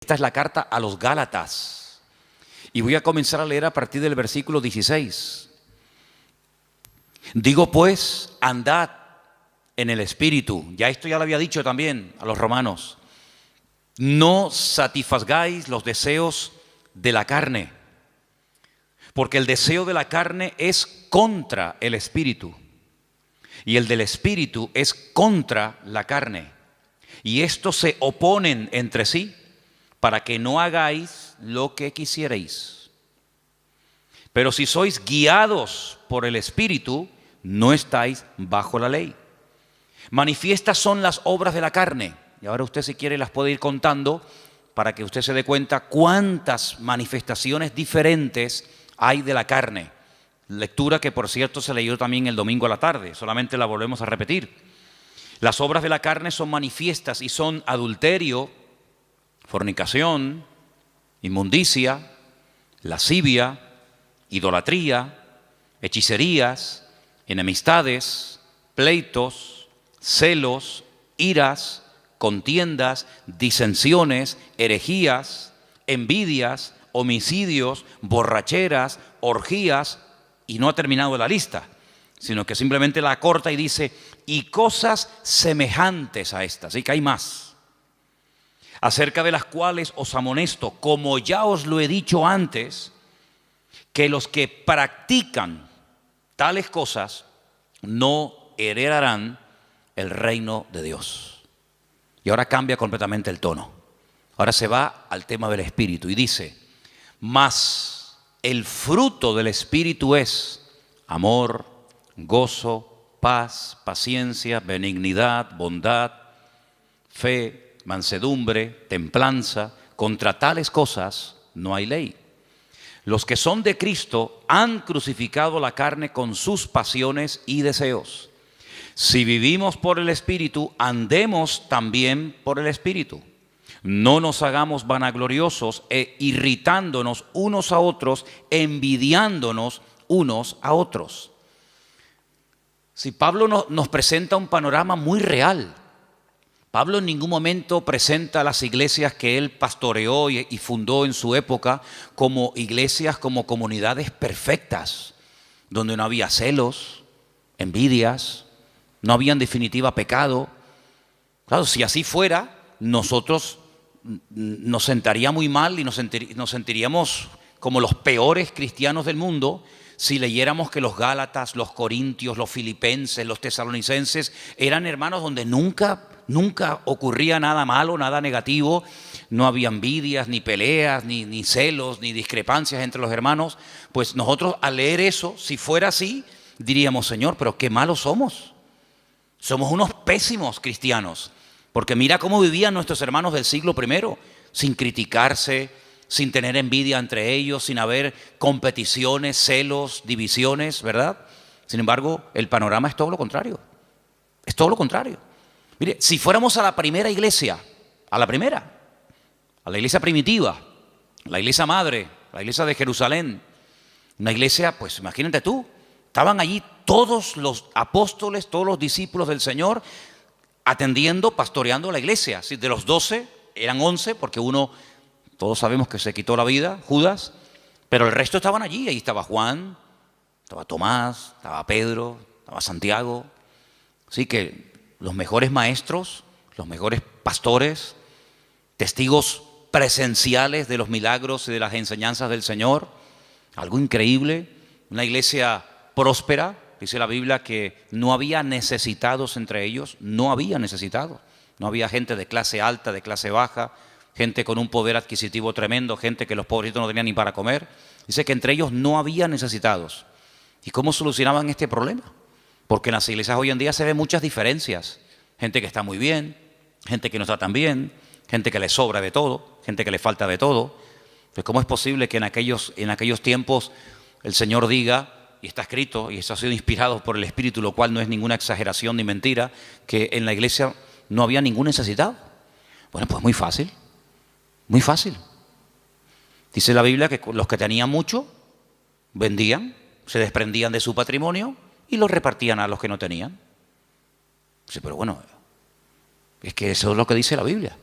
Esta es la carta a los Gálatas. Y voy a comenzar a leer a partir del versículo 16. Digo pues, andad en el Espíritu. Ya esto ya lo había dicho también a los romanos. No satisfagáis los deseos de la carne, porque el deseo de la carne es contra el Espíritu, y el del Espíritu es contra la carne. Y estos se oponen entre sí, para que no hagáis lo que quisierais. Pero si sois guiados por el Espíritu, no estáis bajo la ley. Manifiestas son las obras de la carne. Y ahora usted, si quiere, las puede ir contando para que usted se dé cuenta cuántas manifestaciones diferentes hay de la carne. Lectura que, por cierto, se leyó también el domingo a la tarde. Solamente la volvemos a repetir. Las obras de la carne son manifiestas y son adulterio, fornicación, inmundicia, lascivia, idolatría, hechicerías, enemistades, pleitos, celos, iras, contiendas, disensiones, herejías, envidias, homicidios, borracheras, orgías, y no ha terminado la lista, sino que simplemente la acorta y dice, y cosas semejantes a estas, y que hay más, acerca de las cuales os amonesto, como ya os lo he dicho antes, que los que practican tales cosas no heredarán el reino de Dios. Y ahora cambia completamente el tono. Ahora se va al tema del Espíritu y dice, mas el fruto del Espíritu es amor, gozo, paz, paciencia, benignidad, bondad, fe, mansedumbre, templanza. Contra tales cosas no hay ley. Los que son de Cristo han crucificado la carne con sus pasiones y deseos. Si vivimos por el Espíritu, andemos también por el Espíritu. No nos hagamos vanagloriosos e irritándonos unos a otros, envidiándonos unos a otros. Si Pablo nos presenta un panorama muy real. Pablo en ningún momento presenta a las iglesias que él pastoreó y fundó en su época como iglesias, como comunidades perfectas, donde no había celos, envidias, no había en definitiva pecado. Claro, si así fuera, nosotros nos sentaría muy mal y nos sentiríamos como los peores cristianos del mundo si leyéramos que los Gálatas, los Corintios, los Filipenses, los Tesalonicenses eran hermanos donde nunca ocurría nada malo, nada negativo, no había envidias, ni peleas, ni celos, ni discrepancias entre los hermanos. Pues nosotros al leer eso, si fuera así, diríamos, Señor, pero qué malos somos. Somos unos pésimos cristianos, porque mira cómo vivían nuestros hermanos del siglo I, sin criticarse, sin tener envidia entre ellos, sin haber competiciones, celos, divisiones, ¿verdad? Sin embargo, el panorama es todo lo contrario. Es todo lo contrario. Mire, si fuéramos a la primera iglesia, a la iglesia primitiva, la iglesia madre, la iglesia de Jerusalén, una iglesia, pues imagínate tú, estaban allí todos los apóstoles, todos los discípulos del Señor, atendiendo, pastoreando la iglesia. De los 12, eran 11, porque uno, todos sabemos que se quitó la vida, Judas, pero el resto estaban allí. Ahí estaba Juan, estaba Tomás, estaba Pedro, estaba Santiago. Así que los mejores maestros, los mejores pastores, testigos presenciales de los milagros y de las enseñanzas del Señor. Algo increíble, una iglesia próspera. Dice la Biblia que no había necesitados entre ellos, no había necesitados. No había gente de clase alta, de clase baja, gente con un poder adquisitivo tremendo, gente que los pobrecitos no tenían ni para comer. Dice que entre ellos no había necesitados. ¿Y cómo solucionaban este problema? Porque en las iglesias hoy en día se ven muchas diferencias. Gente que está muy bien, gente que no está tan bien, gente que le sobra de todo, gente que le falta de todo. Pues ¿cómo es posible que en aquellos tiempos el Señor diga, y está escrito, y eso ha sido inspirado por el Espíritu, lo cual no es ninguna exageración ni mentira, que en la iglesia no había ningún necesitado? Bueno, pues muy fácil, muy fácil. Dice la Biblia que los que tenían mucho vendían, se desprendían de su patrimonio y lo repartían a los que no tenían. Dice, pero bueno, es que eso es lo que dice la Biblia.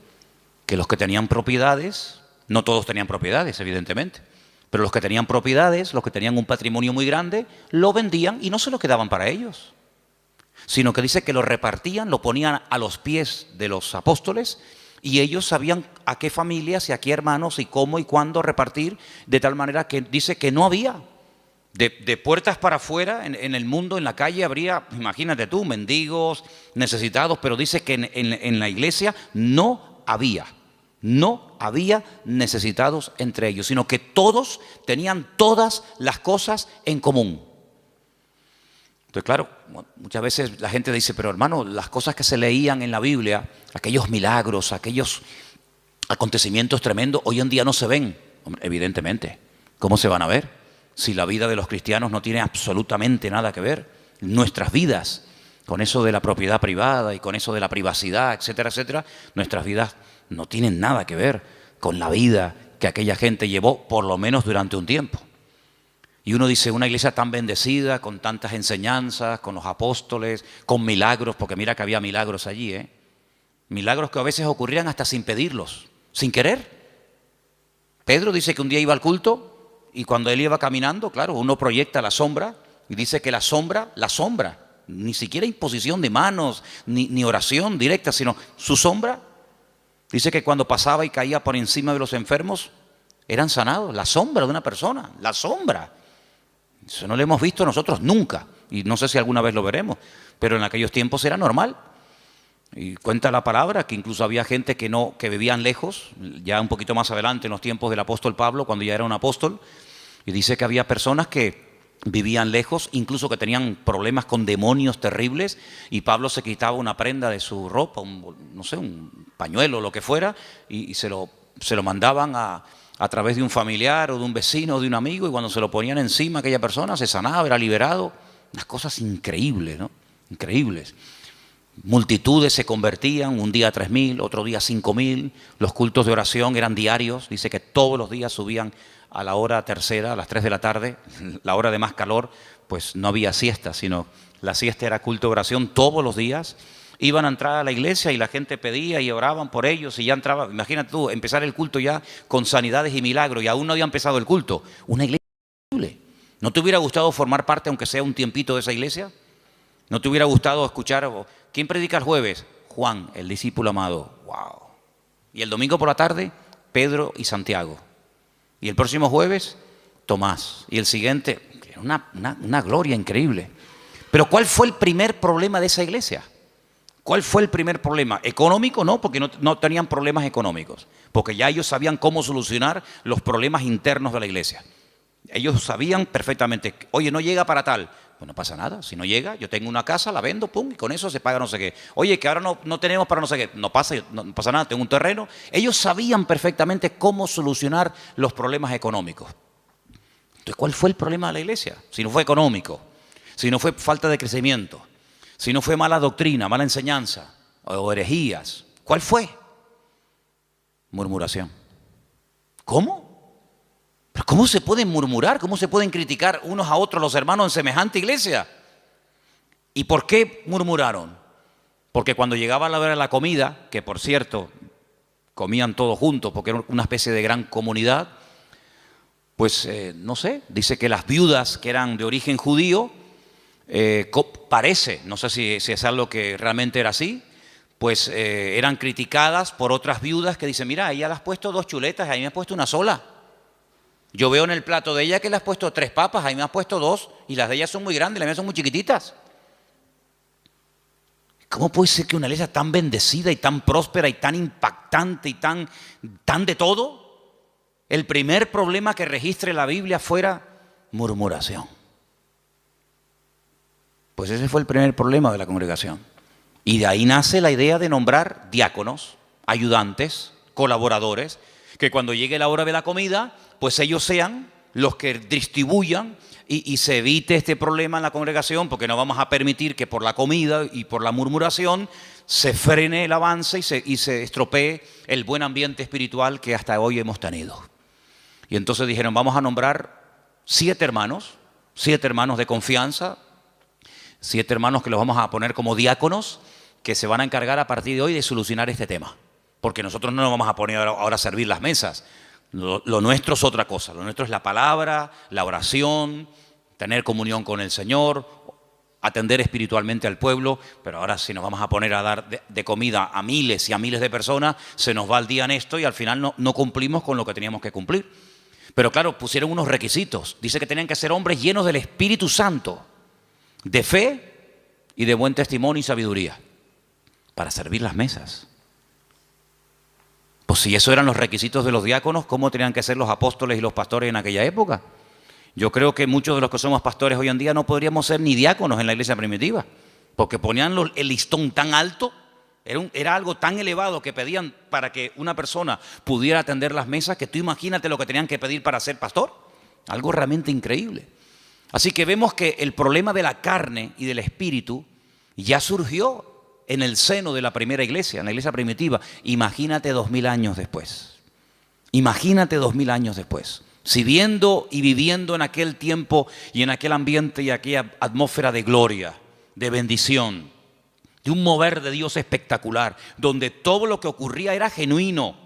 que los que tenían propiedades, no todos tenían propiedades, evidentemente, pero los que tenían propiedades, los que tenían un patrimonio muy grande, lo vendían y no se lo quedaban para ellos, sino que dice que lo repartían, lo ponían a los pies de los apóstoles y ellos sabían a qué familias y a qué hermanos y cómo y cuándo repartir, de tal manera que dice que no había. De puertas para afuera, en el mundo, en la calle, habría, imagínate tú, mendigos, necesitados, pero dice que en la iglesia no había necesitados entre ellos, sino que todos tenían todas las cosas en común. Entonces, claro, muchas veces la gente dice, pero hermano, las cosas que se leían en la Biblia, aquellos milagros, aquellos acontecimientos tremendos, hoy en día no se ven. Hombre, evidentemente, ¿cómo se van a ver? Si la vida de los cristianos no tiene absolutamente nada que ver, nuestras vidas, con eso de la propiedad privada y con eso de la privacidad, etcétera, etcétera, nuestras vidas no tienen nada que ver con la vida que aquella gente llevó, por lo menos durante un tiempo. Y uno dice, una iglesia tan bendecida, con tantas enseñanzas, con los apóstoles, con milagros, porque mira que había milagros allí, milagros que a veces ocurrían hasta sin pedirlos, sin querer. Pedro dice que un día iba al culto y cuando él iba caminando, claro, uno proyecta la sombra y dice que la sombra, ni siquiera imposición de manos, ni oración directa, sino su sombra. Dice que cuando pasaba y caía por encima de los enfermos, eran sanados. La sombra de una persona, la sombra. Eso no lo hemos visto nosotros nunca. Y no sé si alguna vez lo veremos. Pero en aquellos tiempos era normal. Y cuenta la palabra que incluso había gente que vivían lejos, ya un poquito más adelante en los tiempos del apóstol Pablo, cuando ya era un apóstol. Y dice que había personas que vivían lejos, incluso que tenían problemas con demonios terribles, y Pablo se quitaba una prenda de su ropa, un pañuelo, lo que fuera, y se lo mandaban a través de un familiar o de un vecino o de un amigo, y cuando se lo ponían encima aquella persona se sanaba, era liberado. Unas cosas increíbles, ¿no? Increíbles. Multitudes se convertían, un día 3.000, otro día 5.000, los cultos de oración eran diarios, dice que todos los días subían a la hora tercera, a las 3 de la tarde, la hora de más calor, pues no había siesta, sino la siesta era culto de oración todos los días. Iban a entrar a la iglesia y la gente pedía y oraban por ellos y ya entraba. Imagínate tú, empezar el culto ya con sanidades y milagros y aún no había empezado el culto. Una iglesia increíble. ¿No te hubiera gustado formar parte, aunque sea un tiempito, de esa iglesia? ¿No te hubiera gustado escuchar? ¿Quién predica el jueves? Juan, el discípulo amado. ¡Wow! Y el domingo por la tarde, Pedro y Santiago. Y el próximo jueves, Tomás. Y el siguiente, una gloria increíble. Pero ¿cuál fue el primer problema de esa iglesia? ¿Cuál fue el primer problema? ¿Económico? No, porque no tenían problemas económicos. Porque ya ellos sabían cómo solucionar los problemas internos de la iglesia. Ellos sabían perfectamente, oye, no llega para tal. Pues no pasa nada, si no llega, yo tengo una casa, la vendo, pum, y con eso se paga no sé qué. Oye, que ahora no tenemos para no sé qué. No pasa nada, tengo un terreno. Ellos sabían perfectamente cómo solucionar los problemas económicos. Entonces, ¿cuál fue el problema de la iglesia? Si no fue económico, si no fue falta de crecimiento, si no fue mala doctrina, mala enseñanza o herejías, ¿cuál fue? Murmuración. ¿Cómo? ¿Pero cómo se pueden murmurar? ¿Cómo se pueden criticar unos a otros los hermanos en semejante iglesia? ¿Y por qué murmuraron? Porque cuando llegaba la hora de la comida, que por cierto, comían todos juntos porque era una especie de gran comunidad, pues no sé, dice que las viudas que eran de origen judío, parece, no sé si es algo que realmente era así, pues eran criticadas por otras viudas que dicen, mira, a ella le has puesto 2 chuletas, a mí me has puesto una sola. Yo veo en el plato de ella que le has puesto 3 papas, a mí me has puesto 2 y las de ella son muy grandes, las mías son muy chiquititas. ¿Cómo puede ser que una iglesia tan bendecida y tan próspera y tan impactante y tan de todo, el primer problema que registre la Biblia fuera murmuración? Pues ese fue el primer problema de la congregación. Y de ahí nace la idea de nombrar diáconos, ayudantes, colaboradores, que cuando llegue la hora de la comida, pues ellos sean los que distribuyan y se evite este problema en la congregación, porque no vamos a permitir que por la comida y por la murmuración se frene el avance y se estropee el buen ambiente espiritual que hasta hoy hemos tenido. Y entonces dijeron, vamos a nombrar 7 hermanos de confianza, 7 hermanos que los vamos a poner como diáconos, que se van a encargar a partir de hoy de solucionar este tema. porque nosotros no nos vamos a poner ahora a servir las mesas. Lo nuestro es otra cosa, lo nuestro es la palabra, la oración, tener comunión con el Señor, atender espiritualmente al pueblo, pero ahora si nos vamos a poner a dar de comida a miles y a miles de personas, se nos va el día en esto y al final no cumplimos con lo que teníamos que cumplir. Pero claro, pusieron unos requisitos. Dice que tenían que ser hombres llenos del Espíritu Santo, de fe y de buen testimonio y sabiduría, para servir las mesas. Pues si eso eran los requisitos de los diáconos, ¿cómo tenían que ser los apóstoles y los pastores en aquella época? Yo creo que muchos de los que somos pastores hoy en día no podríamos ser ni diáconos en la iglesia primitiva, porque ponían el listón tan alto, era algo tan elevado que pedían para que una persona pudiera atender las mesas, que tú imagínate lo que tenían que pedir para ser pastor, algo realmente increíble. Así que vemos que el problema de la carne y del espíritu ya surgió en el seno de la primera iglesia, en la iglesia primitiva. Imagínate 2000 años después, imagínate 2000 años después. Si viendo y viviendo en aquel tiempo y en aquel ambiente y aquella atmósfera de gloria, de bendición, de un mover de Dios espectacular, donde todo lo que ocurría era genuino.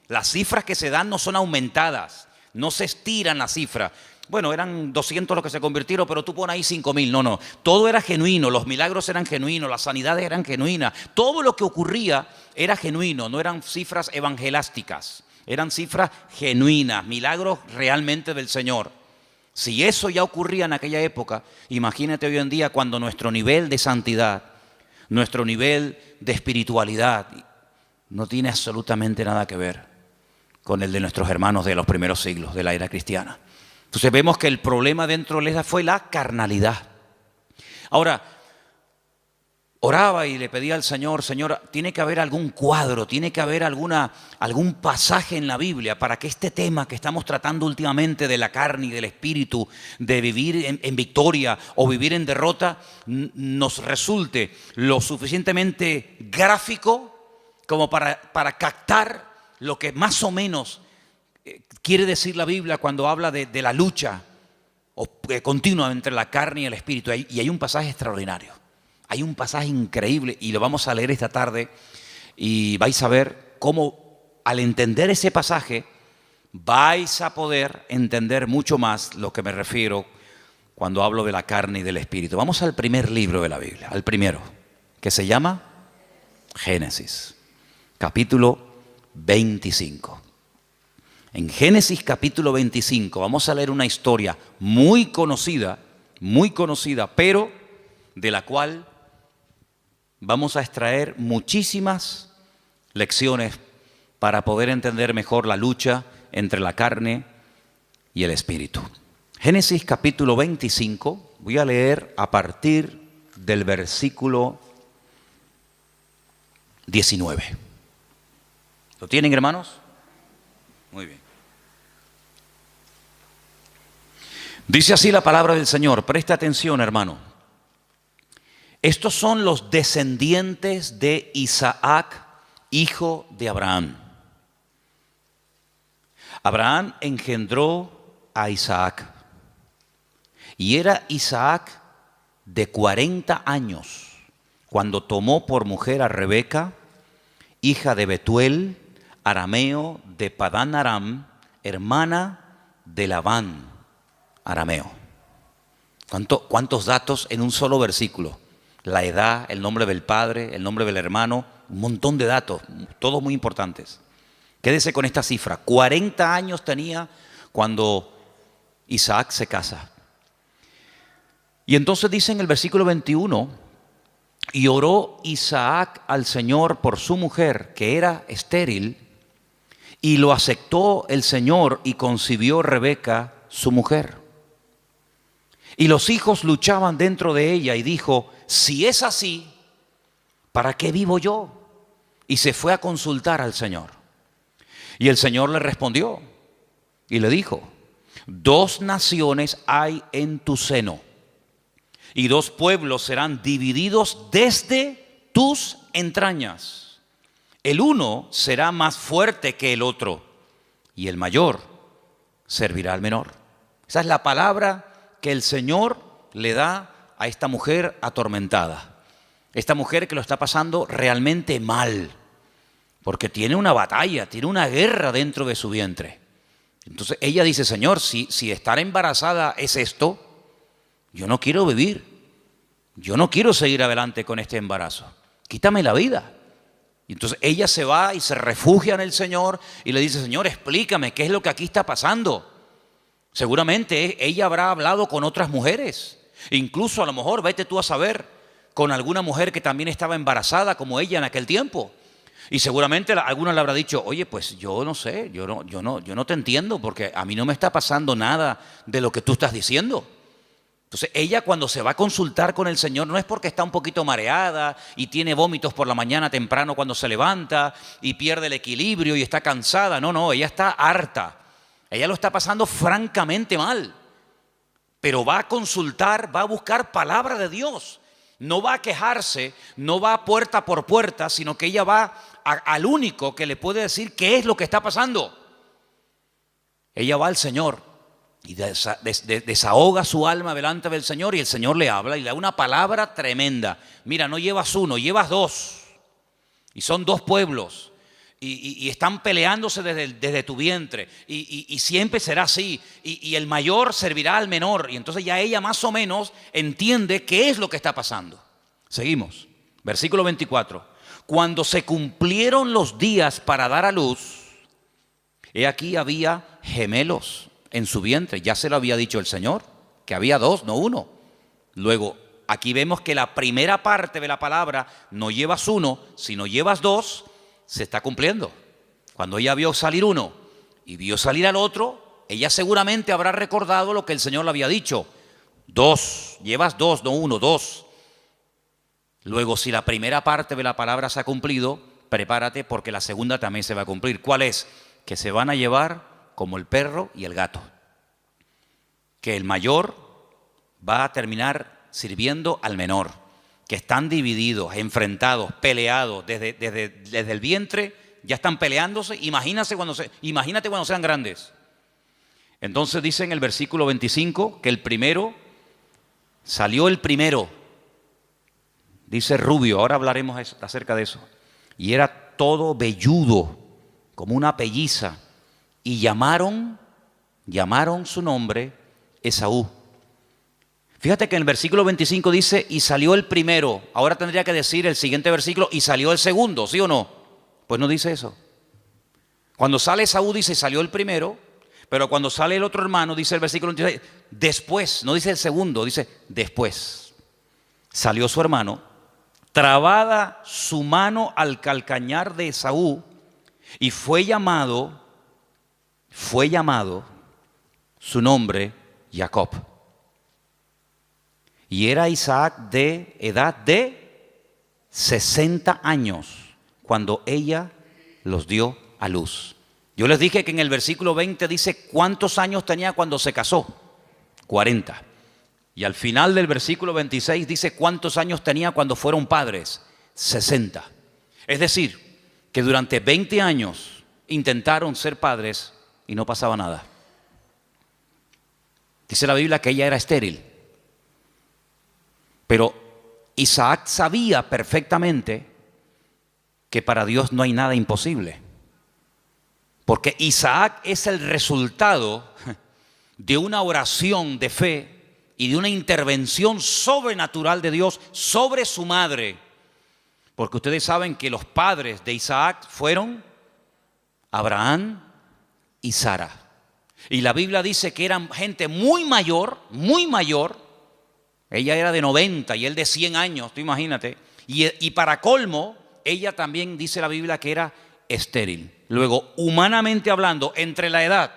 Las cifras que se dan no son aumentadas, no se estiran las cifras. Bueno, eran 200 los que se convirtieron, pero tú pones ahí 5000. No, todo era genuino, los milagros eran genuinos, las sanidades eran genuinas. Todo lo que ocurría era genuino, no eran cifras evangelásticas. Eran cifras genuinas, milagros realmente del Señor. Si eso ya ocurría en aquella época, imagínate hoy en día cuando nuestro nivel de santidad, nuestro nivel de espiritualidad no tiene absolutamente nada que ver con el de nuestros hermanos de los primeros siglos de la era cristiana. Entonces vemos que el problema dentro de la iglesia fue la carnalidad. Ahora, oraba y le pedía al Señor, Señor, tiene que haber algún cuadro, tiene que haber algún pasaje en la Biblia para que este tema que estamos tratando últimamente de la carne y del espíritu, de vivir en victoria o vivir en derrota, nos resulte lo suficientemente gráfico como para captar lo que más o menos quiere decir la Biblia cuando habla de la lucha continua entre la carne y el espíritu. Y hay un pasaje extraordinario. Hay un pasaje increíble y lo vamos a leer esta tarde y vais a ver cómo al entender ese pasaje vais a poder entender mucho más lo que me refiero cuando hablo de la carne y del espíritu. Vamos al primer libro de la Biblia, al primero, que se llama Génesis, capítulo 25. En Génesis capítulo 25 vamos a leer una historia muy conocida, pero de la cual vamos a extraer muchísimas lecciones para poder entender mejor la lucha entre la carne y el espíritu. Génesis capítulo 25, voy a leer a partir del versículo 19. ¿Lo tienen, hermanos? Muy bien. Dice así la palabra del Señor, presta atención, hermano. Estos son los descendientes de Isaac, hijo de Abraham. Abraham engendró a Isaac. Y era Isaac de 40 años cuando tomó por mujer a Rebeca, hija de Betuel, arameo de Padán Aram, hermana de Labán, arameo. ¿Cuántos datos en un solo versículo? La edad, el nombre del padre, el nombre del hermano, un montón de datos, todos muy importantes. Quédese con esta cifra, 40 años tenía cuando Isaac se casa. Y entonces dice en el versículo 21, y oró Isaac al Señor por su mujer, que era estéril, y lo aceptó el Señor y concibió Rebeca, su mujer. Y los hijos luchaban dentro de ella y dijo, si es así, ¿para qué vivo yo? Y se fue a consultar al Señor. Y el Señor le respondió y le dijo, 2 naciones hay en tu seno y 2 pueblos serán divididos desde tus entrañas. El uno será más fuerte que el otro y el mayor servirá al menor. Esa es la palabra que el Señor le da a esta mujer atormentada. Esta mujer que lo está pasando realmente mal. porque tiene una batalla, tiene una guerra dentro de su vientre. Entonces ella dice, Señor, si estar embarazada es esto, yo no quiero vivir, yo no quiero seguir adelante con este embarazo, quítame la vida. Y entonces ella se va y se refugia en el Señor y le dice, Señor, explícame qué es lo que aquí está pasando. Seguramente ella habrá hablado con otras mujeres, incluso a lo mejor, vete tú a saber, con alguna mujer que también estaba embarazada como ella en aquel tiempo. Y seguramente alguna le habrá dicho, oye, pues yo no sé, yo no te entiendo porque a mí no me está pasando nada de lo que tú estás diciendo. Entonces ella cuando se va a consultar con el Señor no es porque está un poquito mareada y tiene vómitos por la mañana temprano cuando se levanta y pierde el equilibrio y está cansada. No, ella está harta. Ella lo está pasando francamente mal. Pero va a consultar, va a buscar palabra de Dios. No va a quejarse, no va puerta por puerta, sino que ella va al único que le puede decir qué es lo que está pasando. Ella va al Señor y desahoga su alma delante del Señor y el Señor le habla y le da una palabra tremenda. Mira, no llevas uno, llevas dos. Y son dos pueblos. Y están peleándose desde tu vientre. Y siempre será así. Y el mayor servirá al menor. Y entonces ya ella más o menos entiende qué es lo que está pasando. Seguimos. Versículo 24. Cuando se cumplieron los días para dar a luz, he aquí había gemelos en su vientre. Ya se lo había dicho el Señor, que había dos, no uno. Luego, aquí vemos que la primera parte de la palabra, no llevas uno, sino llevas dos, se está cumpliendo. Cuando ella vio salir uno y vio salir al otro, ella seguramente habrá recordado lo que el Señor le había dicho. Dos, llevas dos, no uno, dos. Luego, si la primera parte de la palabra se ha cumplido, prepárate porque la segunda también se va a cumplir. ¿Cuál es? Que se van a llevar como el perro y el gato. Que el mayor va a terminar sirviendo al menor. Que están divididos, enfrentados, peleados desde el vientre, ya están peleándose. Imagínate cuando sean grandes. Entonces dice en el versículo 25 que salió el primero. Dice rubio, ahora hablaremos acerca de eso. Y era todo velludo, como una pelliza. Y llamaron su nombre Esaú. Fíjate que en el versículo 25 dice, y salió el primero. Ahora tendría que decir el siguiente versículo, y salió el segundo, ¿sí o no? Pues no dice eso. Cuando sale Esaú dice, salió el primero, pero cuando sale el otro hermano, dice el versículo 26, después, no dice el segundo, dice después. Salió su hermano, trabada su mano al calcañar de Esaú, y fue llamado su nombre Jacob. Y era Isaac de edad de 60 años cuando ella los dio a luz. Yo les dije que en el versículo 20 dice cuántos años tenía cuando se casó. 40. Y al final del versículo 26 dice cuántos años tenía cuando fueron padres. 60. Es decir, que durante 20 años intentaron ser padres y no pasaba nada. Dice la Biblia que ella era estéril. Pero Isaac sabía perfectamente que para Dios no hay nada imposible. Porque Isaac es el resultado de una oración de fe y de una intervención sobrenatural de Dios sobre su madre. Porque ustedes saben que los padres de Isaac fueron Abraham y Sara. Y la Biblia dice que eran gente muy mayor. Ella era de 90 y él de 100 años, tú imagínate. Y para colmo, ella también dice la Biblia que era estéril. Luego, humanamente hablando, entre la edad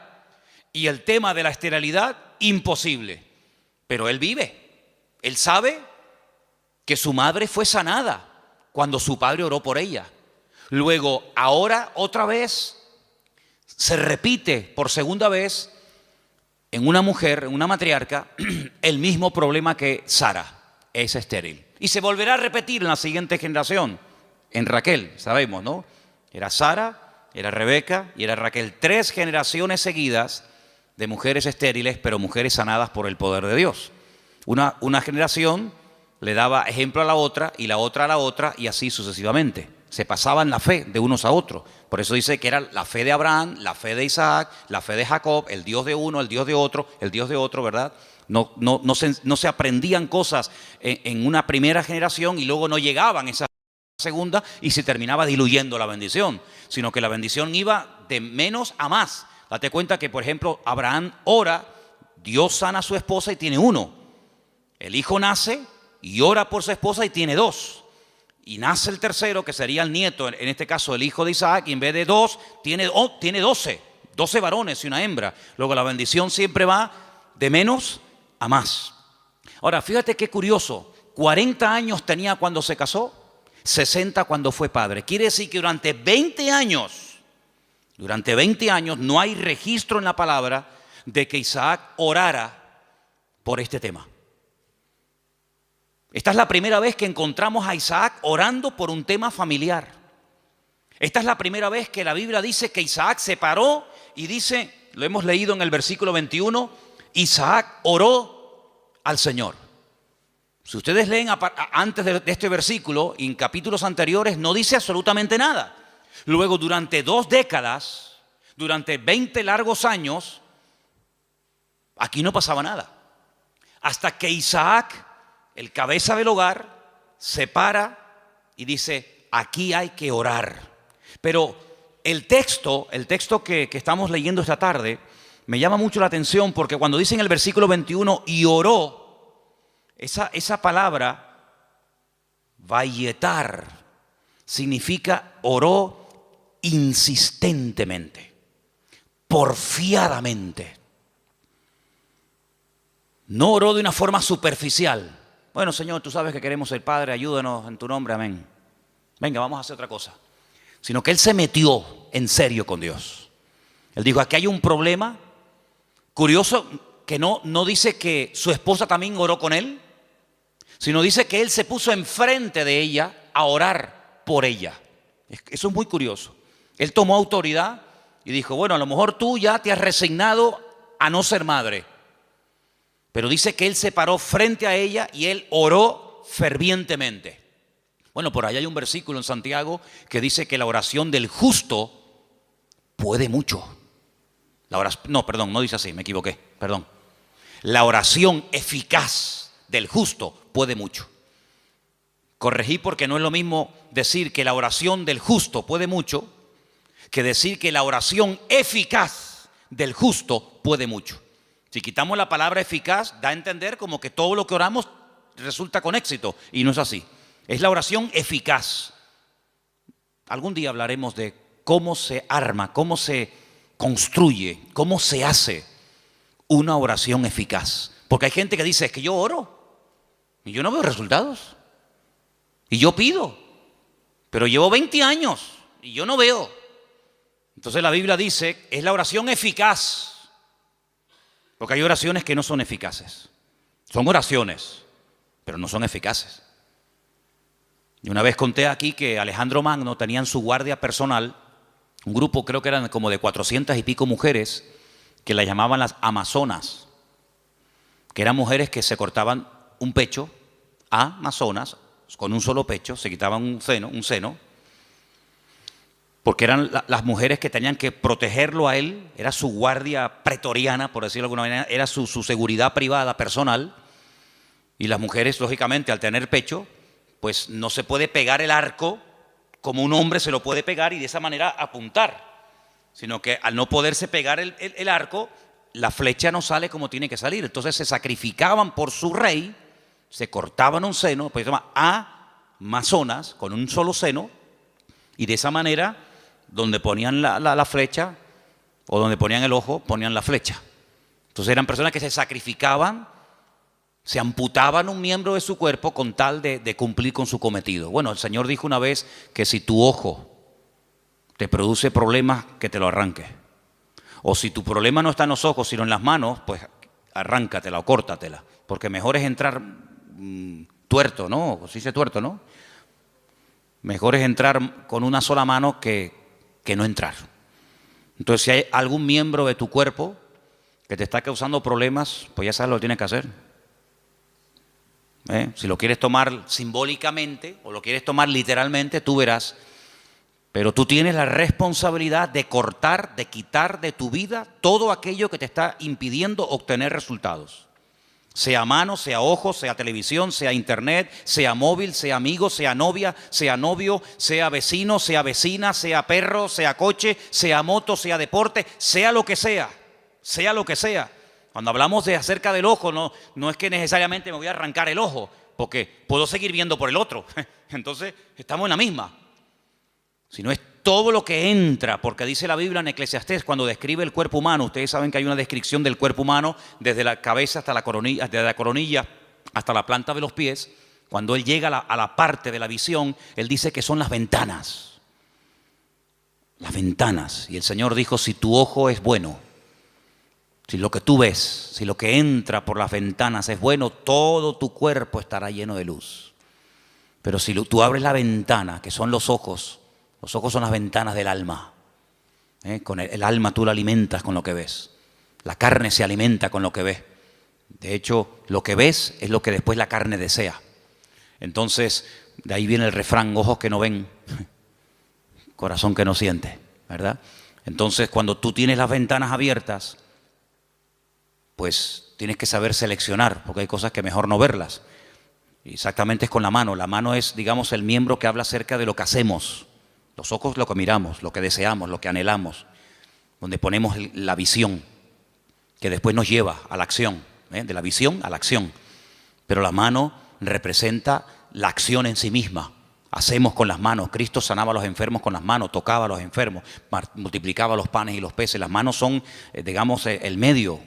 y el tema de la esterilidad, imposible. Pero él vive. Él sabe que su madre fue sanada cuando su padre oró por ella. Luego, ahora otra vez, se repite por segunda vez en una mujer, en una matriarca, el mismo problema que Sara, es estéril. Y se volverá a repetir en la siguiente generación, en Raquel, sabemos, ¿no? Era Sara, era Rebeca y era Raquel. 3 generaciones seguidas de mujeres estériles, pero mujeres sanadas por el poder de Dios. Una generación le daba ejemplo a la otra y la otra a la otra y así sucesivamente. se pasaban la fe de unos a otros. Por eso dice que era la fe de Abraham, la fe de Isaac, la fe de Jacob, el Dios de uno, el Dios de otro, el Dios de otro, ¿verdad? No se aprendían cosas en una primera generación y luego no llegaban esa segunda y se terminaba diluyendo la bendición, sino que la bendición iba de menos a más. Date cuenta que, por ejemplo, Abraham ora, Dios sana a su esposa y tiene uno. El hijo nace y ora por su esposa y tiene dos. Y nace el tercero, que sería el nieto, en este caso el hijo de Isaac, y en vez de dos, tiene 12 varones y una hembra. Luego la bendición siempre va de menos a más. Ahora, fíjate qué curioso, 40 años tenía cuando se casó, 60 cuando fue padre. Quiere decir que durante 20 años no hay registro en la palabra de que Isaac orara por este tema. Esta es la primera vez que encontramos a Isaac orando por un tema familiar. Esta es la primera vez que la Biblia dice que Isaac se paró y dice, lo hemos leído en el versículo 21, Isaac oró al Señor. Si ustedes leen antes de este versículo, en capítulos anteriores, no dice absolutamente nada. Luego, durante 2 décadas, durante 20 largos años, aquí no pasaba nada. Hasta que Isaac, el cabeza del hogar, se para y dice, aquí hay que orar. Pero el texto que estamos leyendo esta tarde me llama mucho la atención porque cuando dice en el versículo 21, y oró, esa palabra, vayetar, significa oró insistentemente, porfiadamente. No oró de una forma superficial. Bueno, Señor, tú sabes que queremos ser Padre, ayúdanos en tu nombre, amén. Venga, vamos a hacer otra cosa. Sino que él se metió en serio con Dios. Él dijo, aquí hay un problema. Curioso que no dice que su esposa también oró con él, sino dice que él se puso enfrente de ella a orar por ella. Eso es muy curioso. Él tomó autoridad y dijo, bueno, a lo mejor tú ya te has resignado a no ser madre. Pero dice que él se paró frente a ella y él oró fervientemente. Bueno, por ahí hay un versículo en Santiago que dice que la oración del justo puede mucho. No dice así, me equivoqué, perdón. La oración eficaz del justo puede mucho. Corregí porque no es lo mismo decir que la oración del justo puede mucho que decir que la oración eficaz del justo puede mucho. Si quitamos la palabra eficaz, da a entender como que todo lo que oramos resulta con éxito, y no es así. Es la oración eficaz. Algún día hablaremos de cómo se arma, cómo se construye, cómo se hace una oración eficaz. Porque hay gente que dice, es que yo oro y yo no veo resultados. Y yo pido, pero llevo 20 años y yo no veo. Entonces la Biblia dice, es la oración eficaz. Porque hay oraciones que no son eficaces. Son oraciones, pero no son eficaces. Y una vez conté aquí que Alejandro Magno tenía en su guardia personal un grupo, creo que eran como de 400 y pico mujeres, que las llamaban las amazonas, que eran mujeres que se cortaban un pecho, amazonas, con un solo pecho, se quitaban un seno, porque eran las mujeres que tenían que protegerlo a él, era su guardia pretoriana, por decirlo de alguna manera, era su seguridad privada, personal. Y las mujeres, lógicamente, al tener pecho, pues no se puede pegar el arco como un hombre se lo puede pegar y de esa manera apuntar, sino que al no poderse pegar el arco, la flecha no sale como tiene que salir. Entonces se sacrificaban por su rey, se cortaban un seno, pues se llama amazonas, con un solo seno, y de esa manera, donde ponían la flecha o donde ponían el ojo, ponían la flecha. Entonces eran personas que se sacrificaban, se amputaban un miembro de su cuerpo con tal de cumplir con su cometido. Bueno, el Señor dijo una vez que si tu ojo te produce problemas, que te lo arranque. O si tu problema no está en los ojos, sino en las manos, pues arráncatela o córtatela. Porque mejor es entrar tuerto, ¿no? Se dice tuerto, ¿no? Mejor es entrar con una sola mano que no entrar. Entonces, si hay algún miembro de tu cuerpo que te está causando problemas, pues ya sabes lo que tienes que hacer. Si lo quieres tomar simbólicamente o lo quieres tomar literalmente, tú verás Pero tú tienes la responsabilidad de cortar, de quitar de tu vida todo aquello que te está impidiendo obtener resultados. Sea mano, sea ojo, sea televisión, sea internet, sea móvil, sea amigo, sea novia, sea novio, sea vecino, sea vecina, sea perro, sea coche, sea moto, sea deporte, sea lo que sea, sea lo que sea. Cuando hablamos de acerca del ojo, no es que necesariamente me voy a arrancar el ojo, porque puedo seguir viendo por el otro. Entonces, estamos en la misma. Sino es todo lo que entra, porque dice la Biblia en Eclesiastés, cuando describe el cuerpo humano, ustedes saben que hay una descripción del cuerpo humano desde la cabeza hasta la coronilla, desde la coronilla hasta la planta de los pies. Cuando él llega a la parte de la visión, él dice que son las ventanas. Las ventanas. Y el Señor dijo, si tu ojo es bueno, si lo que tú ves, si lo que entra por las ventanas es bueno, todo tu cuerpo estará lleno de luz. Pero si tú abres la ventana, que son los ojos son las ventanas del alma. Con el alma tú la alimentas con lo que ves. La carne se alimenta con lo que ves. De hecho, lo que ves es lo que después la carne desea. Entonces, de ahí viene el refrán, ojos que no ven, corazón que no siente, ¿verdad? Entonces, cuando tú tienes las ventanas abiertas, pues tienes que saber seleccionar, porque hay cosas que mejor no verlas. Exactamente es con la mano. La mano es, digamos, el miembro que habla acerca de lo que hacemos. Los ojos lo que miramos, lo que deseamos, lo que anhelamos, donde ponemos la visión, que después nos lleva a la acción, de la visión a la acción. Pero la mano representa la acción en sí misma. Hacemos con las manos. Cristo sanaba a los enfermos con las manos, tocaba a los enfermos, multiplicaba los panes y los peces. Las manos son, digamos, el medio,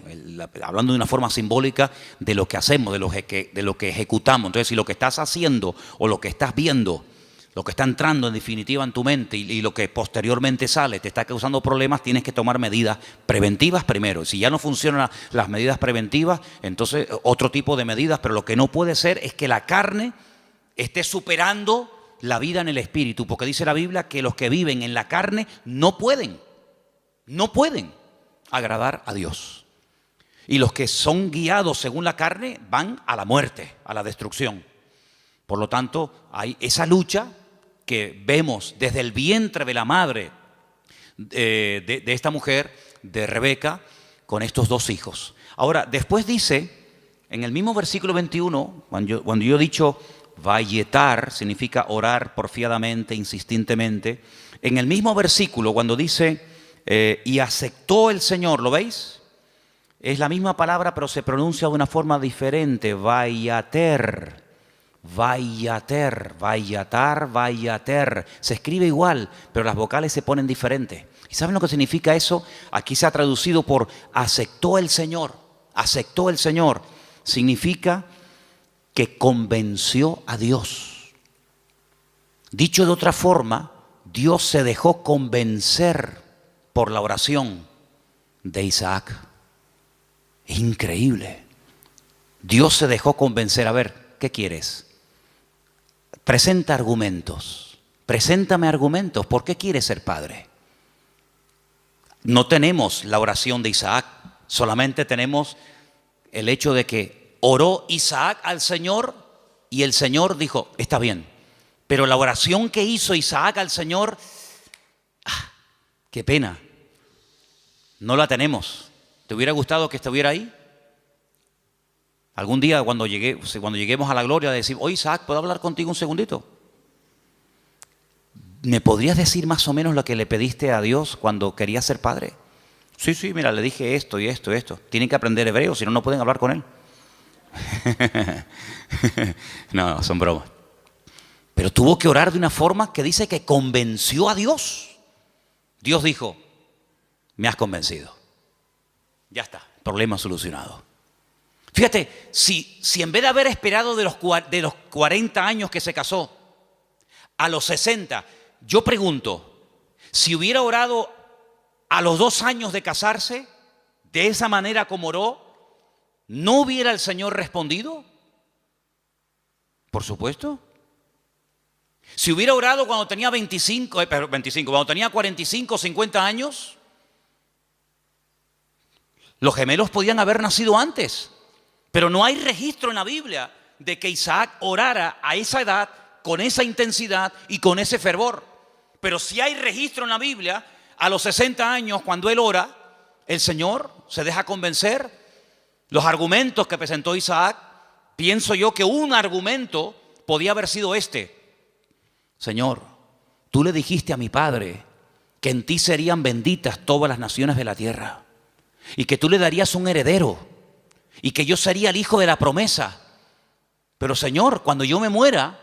hablando de una forma simbólica, de lo que hacemos, de lo que ejecutamos. Entonces, si lo que estás haciendo o lo que estás viendo, lo que está entrando en definitiva en tu mente y lo que posteriormente sale te está causando problemas, tienes que tomar medidas preventivas primero. Si ya no funcionan las medidas preventivas, entonces otro tipo de medidas, pero lo que no puede ser es que la carne esté superando la vida en el espíritu, porque dice la Biblia que los que viven en la carne no pueden agradar a Dios. Y los que son guiados según la carne van a la muerte, a la destrucción. Por lo tanto, hay esa lucha que vemos desde el vientre de la madre de esta mujer, de Rebeca, con estos dos hijos. Ahora, después dice, en el mismo versículo 21, cuando yo he dicho vayetar, significa orar porfiadamente, insistentemente. En el mismo versículo, cuando dice, y aceptó el Señor, ¿lo veis? Es la misma palabra, pero se pronuncia de una forma diferente, vayater. Vayater, vayatar, vayater. Se escribe igual, pero las vocales se ponen diferentes. ¿Y saben lo que significa eso? Aquí se ha traducido por aceptó el Señor. Aceptó el Señor. Significa que convenció a Dios. Dicho de otra forma, Dios se dejó convencer por la oración de Isaac. Es increíble. Dios se dejó convencer. A ver, ¿qué quieres? Presenta argumentos. Preséntame argumentos. ¿Por qué quieres ser padre? No tenemos la oración de Isaac. Solamente tenemos el hecho de que oró Isaac al Señor y el Señor dijo, está bien. Pero la oración que hizo Isaac al Señor, qué pena, no la tenemos. ¿Te hubiera gustado que estuviera ahí? Algún día cuando lleguemos a la gloria, decir, oye Isaac, ¿puedo hablar contigo un segundito? ¿Me podrías decir más o menos lo que le pediste a Dios cuando querías ser padre? Sí, mira, le dije esto y esto y esto. Tienen que aprender hebreo, si no, no pueden hablar con él. No, son bromas. Pero tuvo que orar de una forma que dice que convenció a Dios. Dios dijo, me has convencido. Ya está, problema solucionado. Fíjate, si en vez de haber esperado de los 40 años que se casó, a los 60, yo pregunto, si hubiera orado a los 2 años de casarse, de esa manera como oró, ¿no hubiera el Señor respondido? Por supuesto. Si hubiera orado cuando tenía cuando tenía 45, 50 años, los gemelos podían haber nacido antes. Pero no hay registro en la Biblia de que Isaac orara a esa edad, con esa intensidad y con ese fervor. Pero si hay registro en la Biblia, a los 60 años, cuando él ora, el Señor se deja convencer. Los argumentos que presentó Isaac, pienso yo que un argumento podía haber sido este: Señor, tú le dijiste a mi padre que en ti serían benditas todas las naciones de la tierra y que tú le darías un heredero y que yo sería el hijo de la promesa. Pero Señor, cuando yo me muera,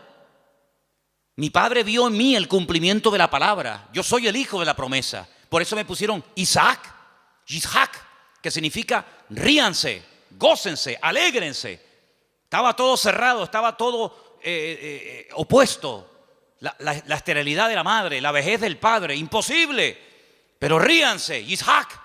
mi padre vio en mí el cumplimiento de la palabra. Yo soy el hijo de la promesa. Por eso me pusieron Isaac, Yitzhak, que significa ríanse, gócense, alégrense. Estaba todo cerrado, estaba todo opuesto. La esterilidad de la madre, la vejez del padre, imposible. Pero ríanse, Yitzhak,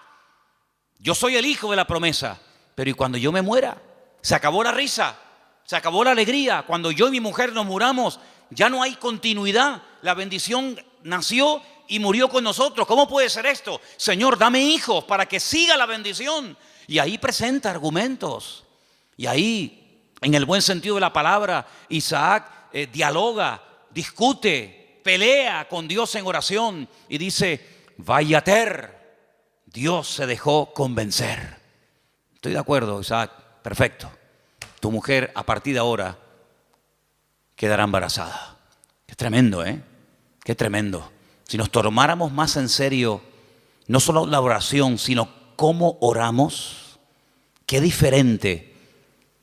yo soy el hijo de la promesa. Pero ¿y cuando yo me muera? Se acabó la risa, se acabó la alegría. Cuando yo y mi mujer nos muramos, ya no hay continuidad. La bendición nació y murió con nosotros. ¿Cómo puede ser esto? Señor, dame hijos para que siga la bendición. Y ahí presenta argumentos. Y ahí, en el buen sentido de la palabra, Isaac dialoga, discute, pelea con Dios en oración y dice: Vayater, Dios se dejó convencer. Estoy de acuerdo, Isaac, perfecto. Tu mujer a partir de ahora quedará embarazada. Qué tremendo, ¿eh? Qué tremendo. Si nos tomáramos más en serio, no solo la oración, sino cómo oramos, qué diferente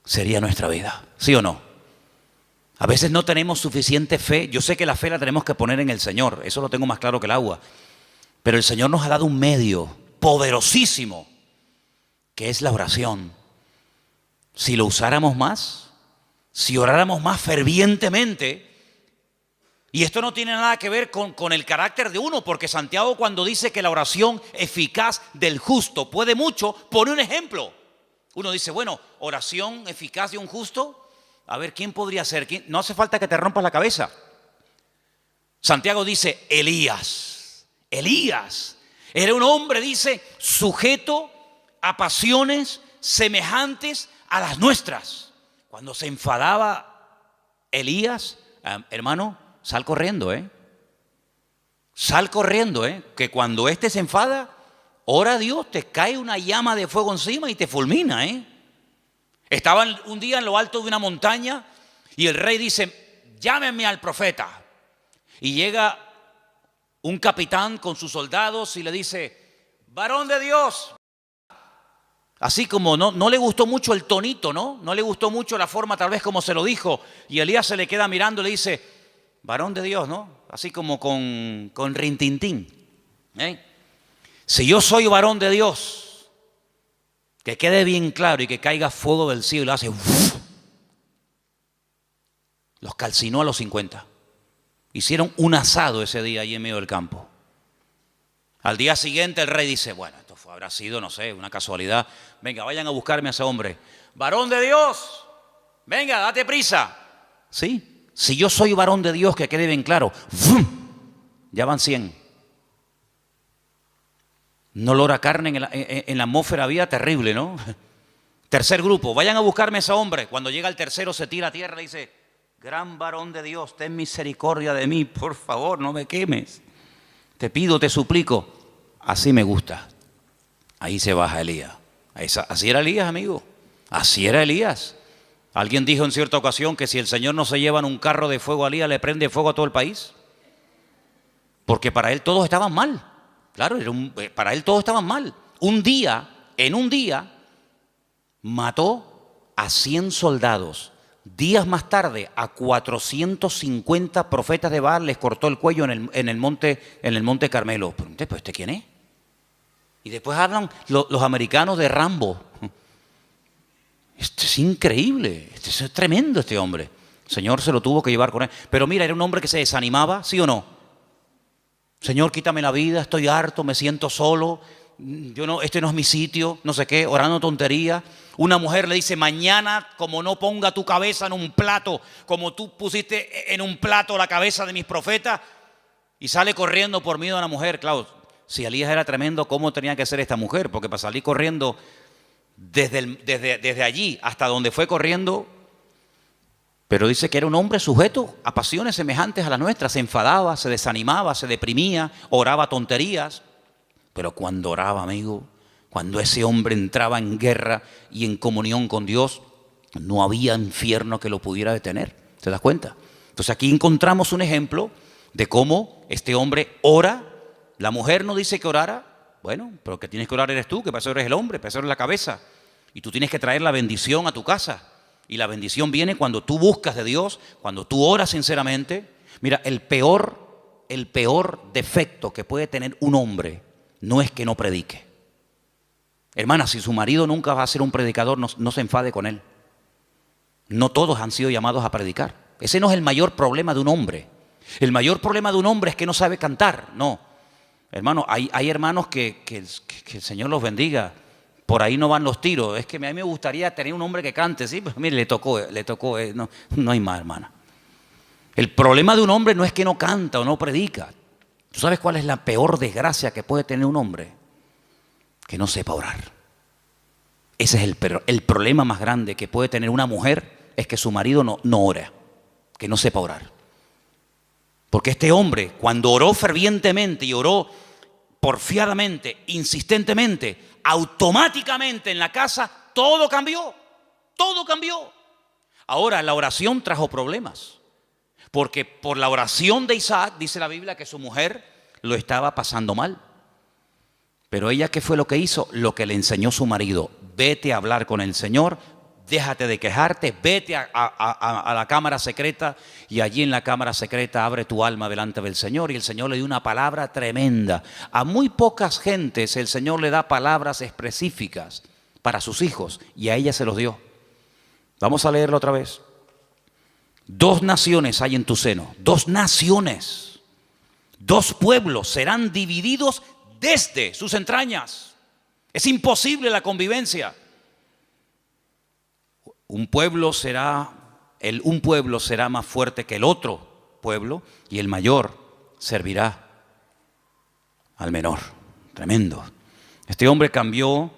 sería nuestra vida, ¿sí o no? A veces no tenemos suficiente fe. Yo sé que la fe la tenemos que poner en el Señor, eso lo tengo más claro que el agua. Pero el Señor nos ha dado un medio poderosísimo, que es la oración. Si lo usáramos más, si oráramos más fervientemente. Y esto no tiene nada que ver con el carácter de uno, porque Santiago, cuando dice que la oración eficaz del justo puede mucho, pone un ejemplo. Uno dice, bueno, oración eficaz de un justo. A ver, ¿quién podría ser? No hace falta que te rompas la cabeza. Santiago dice, Elías. Elías era un hombre, dice, sujeto a pasiones semejantes a las nuestras. Cuando se enfadaba Elías, hermano, sal corriendo, Sal corriendo, que cuando éste se enfada, ora a Dios, te cae una llama de fuego encima y te fulmina, Estaban un día en lo alto de una montaña y el rey dice, llámenme al profeta. Y llega un capitán con sus soldados y le dice, varón de Dios. Así como no le gustó mucho el tonito, no le gustó mucho la forma tal vez como se lo dijo. Y Elías se le queda mirando y le dice, varón de Dios, ¿no? Así como con rintintín. Si yo soy varón de Dios, que quede bien claro y que caiga fuego del cielo y lo hace. Los calcinó a los 50. Hicieron un asado ese día ahí en medio del campo. Al día siguiente el rey dice, bueno, esto habrá sido, no sé, una casualidad. Venga, vayan a buscarme a ese hombre. Varón de Dios, venga, date prisa. Sí, si yo soy varón de Dios, que quede bien claro. Ya van 100. Un olor a carne en la atmósfera había terrible, ¿no? Tercer grupo, vayan a buscarme a ese hombre. Cuando llega el tercero se tira a tierra y le dice, gran varón de Dios, ten misericordia de mí, por favor, no me quemes. Te pido, te suplico. Así me gusta. Ahí se baja Elías. Así era Elías, amigo. Así era Elías. Alguien dijo en cierta ocasión que si el Señor no se lleva en un carro de fuego a Elías, le prende fuego a todo el país. Porque para él todos estaban mal. Claro, para él todos estaban mal. En un día, mató a 100 soldados. Días más tarde, a 450 profetas de Baal les cortó el cuello en el monte Carmelo. ¿Pero este quién es? Y después hablan los americanos de Rambo. Esto es increíble, esto es tremendo este hombre. El Señor se lo tuvo que llevar con él. Pero mira, era un hombre que se desanimaba, ¿sí o no? Señor, quítame la vida, estoy harto, me siento solo. Este no es mi sitio, no sé qué, orando tontería. Una mujer le dice, mañana como no ponga tu cabeza en un plato, como tú pusiste en un plato la cabeza de mis profetas, y sale corriendo por miedo a la mujer. Claro, si Elías era tremendo, ¿cómo tenía que ser esta mujer? Porque para salir corriendo desde allí hasta donde fue corriendo, Pero dice que era un hombre sujeto a pasiones semejantes a las nuestras. Se enfadaba, se desanimaba, se deprimía, oraba tonterías. Pero cuando oraba, amigo, cuando ese hombre entraba en guerra y en comunión con Dios, no había infierno que lo pudiera detener. ¿Te das cuenta? Entonces aquí encontramos un ejemplo de cómo este hombre ora. La mujer no dice que orara. Bueno, pero que tienes que orar eres tú, que para eso eres el hombre, para eso eres la cabeza. Y tú tienes que traer la bendición a tu casa. Y la bendición viene cuando tú buscas de Dios, cuando tú oras sinceramente. Mira, el peor defecto que puede tener un hombre no es que no predique. Hermana, si su marido nunca va a ser un predicador, no se enfade con él. No todos han sido llamados a predicar. Ese no es el mayor problema de un hombre. El mayor problema de un hombre es que no sabe cantar. No, hermano, hay hermanos que el Señor los bendiga. Por ahí no van los tiros. Es que a mí me gustaría tener un hombre que cante, sí, pero mire, le tocó, no hay más, hermana. El problema de un hombre no es que no canta o no predica. ¿Tú sabes cuál es la peor desgracia que puede tener un hombre? Que no sepa orar. Ese es el problema más grande que puede tener una mujer, es que su marido no ora, que no sepa orar. Porque este hombre, cuando oró fervientemente y oró porfiadamente, insistentemente, automáticamente en la casa todo cambió, todo cambió. Ahora la oración trajo problemas, porque por la oración de Isaac dice la Biblia que su mujer lo estaba pasando mal. Pero ella, ¿qué fue lo que hizo? Lo que le enseñó su marido: vete a hablar con el Señor, déjate de quejarte, vete a la cámara secreta, y allí en la cámara secreta abre tu alma delante del Señor. Y el Señor le dio una palabra tremenda. A muy pocas gentes el Señor le da palabras específicas para sus hijos, y a ella se los dio. Vamos a leerlo otra vez. 2 naciones hay en tu seno, 2 naciones, 2 pueblos serán divididos desde sus entrañas. Es imposible la convivencia. Un pueblo será más fuerte que el otro pueblo, y el mayor servirá al menor. Tremendo. Este hombre cambió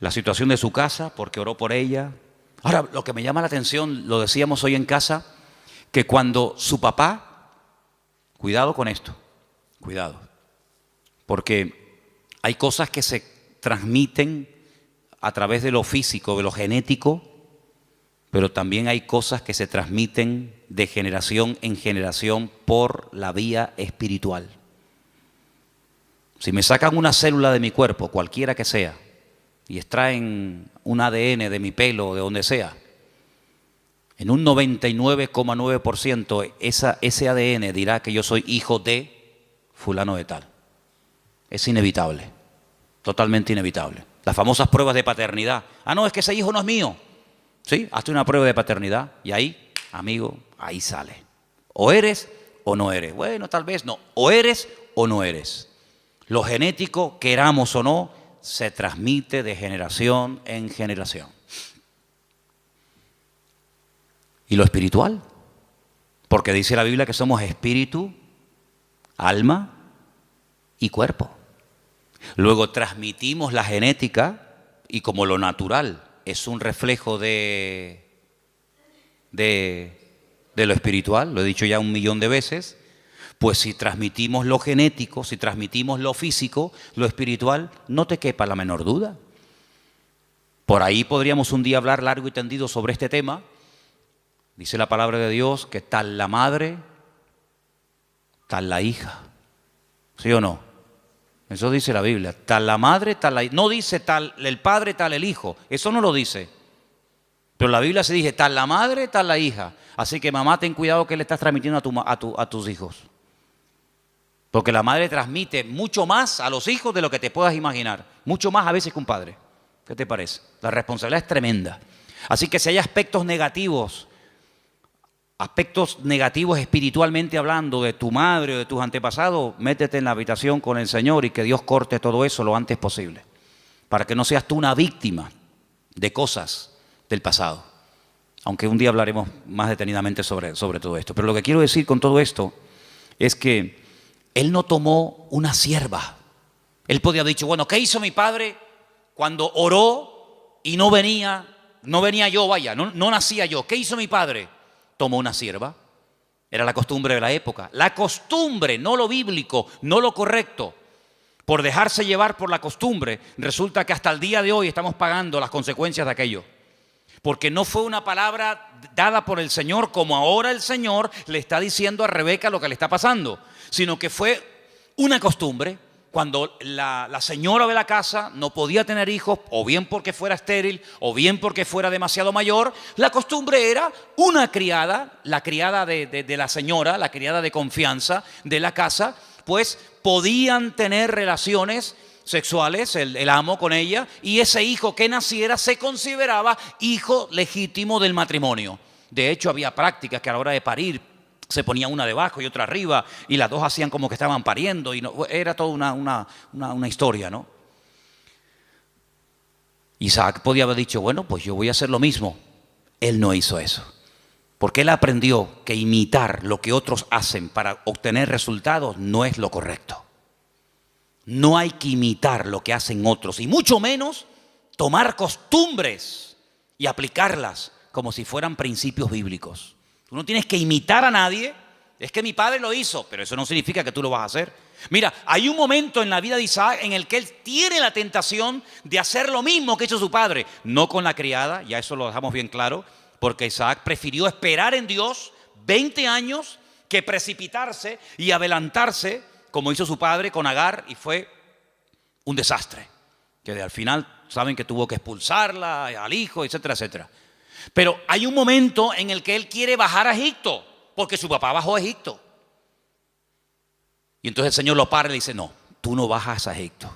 la situación de su casa porque oró por ella. Ahora, lo que me llama la atención, lo decíamos hoy en casa, que cuando su papá, cuidado con esto, cuidado, porque hay cosas que se transmiten a través de lo físico, de lo genético, pero también hay cosas que se transmiten de generación en generación por la vía espiritual. Si me sacan una célula de mi cuerpo, cualquiera que sea, y extraen un ADN de mi pelo o de donde sea, en un 99,9% ese ADN dirá que yo soy hijo de fulano de tal. Es inevitable, totalmente inevitable. Las famosas pruebas de paternidad. No, es que ese hijo no es mío. Sí, hazte una prueba de paternidad y ahí, amigo, ahí sale. O eres o no eres. Bueno, tal vez no. O eres o no eres. Lo genético, queramos o no, se transmite de generación en generación. ¿Y lo espiritual? Porque dice la Biblia que somos espíritu, alma y cuerpo. Luego transmitimos la genética, y como lo natural es un reflejo de lo espiritual, lo he dicho ya 1.000.000 de veces, pues si transmitimos lo genético, si transmitimos lo físico, lo espiritual, no te quepa la menor duda. Por ahí podríamos un día hablar largo y tendido sobre este tema. Dice la palabra de Dios que tal la madre, tal la hija. ¿Sí o no? Eso dice la Biblia. Tal la madre, tal la hija. No dice tal el padre, tal el hijo. Eso no lo dice. Pero la Biblia se dice tal la madre, tal la hija. Así que mamá, ten cuidado que le estás transmitiendo a tus hijos. Porque la madre transmite mucho más a los hijos de lo que te puedas imaginar. Mucho más a veces que un padre. ¿Qué te parece? La responsabilidad es tremenda. Así que si hay aspectos negativos espiritualmente hablando de tu madre o de tus antepasados, métete en la habitación con el Señor y que Dios corte todo eso lo antes posible. Para que no seas tú una víctima de cosas del pasado. Aunque un día hablaremos más detenidamente sobre todo esto. Pero lo que quiero decir con todo esto es que él no tomó una sierva. Él podía haber dicho, bueno, ¿qué hizo mi padre cuando oró y no venía yo, vaya, no nacía yo? ¿Qué hizo mi padre? tomó una sierva. Era la costumbre de la época. La costumbre, no lo bíblico, no lo correcto. Por dejarse llevar por la costumbre, resulta que hasta el día de hoy estamos pagando las consecuencias de aquello. Porque no fue una palabra dada por el Señor como ahora el Señor le está diciendo a Rebeca lo que le está pasando, sino que fue una costumbre. Cuando la señora de la casa no podía tener hijos, o bien porque fuera estéril, o bien porque fuera demasiado mayor, la costumbre era una criada, la criada de la señora, la criada de confianza de la casa, pues podían tener relaciones sexuales, el amo con ella, y ese hijo que naciera se consideraba hijo legítimo del matrimonio. De hecho, había prácticas que a la hora de parir se ponía una debajo y otra arriba, y las dos hacían como que estaban pariendo, y no, era toda una historia, ¿no? Isaac podía haber dicho, bueno, pues yo voy a hacer lo mismo. Él no hizo eso, porque él aprendió que imitar lo que otros hacen para obtener resultados no es lo correcto. No hay que imitar lo que hacen otros, y mucho menos tomar costumbres y aplicarlas como si fueran principios bíblicos. Tú no tienes que imitar a nadie. Es que mi padre lo hizo, pero eso no significa que tú lo vas a hacer. Mira, hay un momento en la vida de Isaac en el que él tiene la tentación de hacer lo mismo que hizo su padre. No con la criada, ya eso lo dejamos bien claro, porque Isaac prefirió esperar en Dios 20 años que precipitarse y adelantarse, como hizo su padre con Agar, y fue un desastre. Que al final saben que tuvo que expulsarla, al hijo, etcétera, etcétera. Pero hay un momento en el que él quiere bajar a Egipto, porque su papá bajó a Egipto. Y entonces el Señor lo para y le dice, no, tú no bajas a Egipto.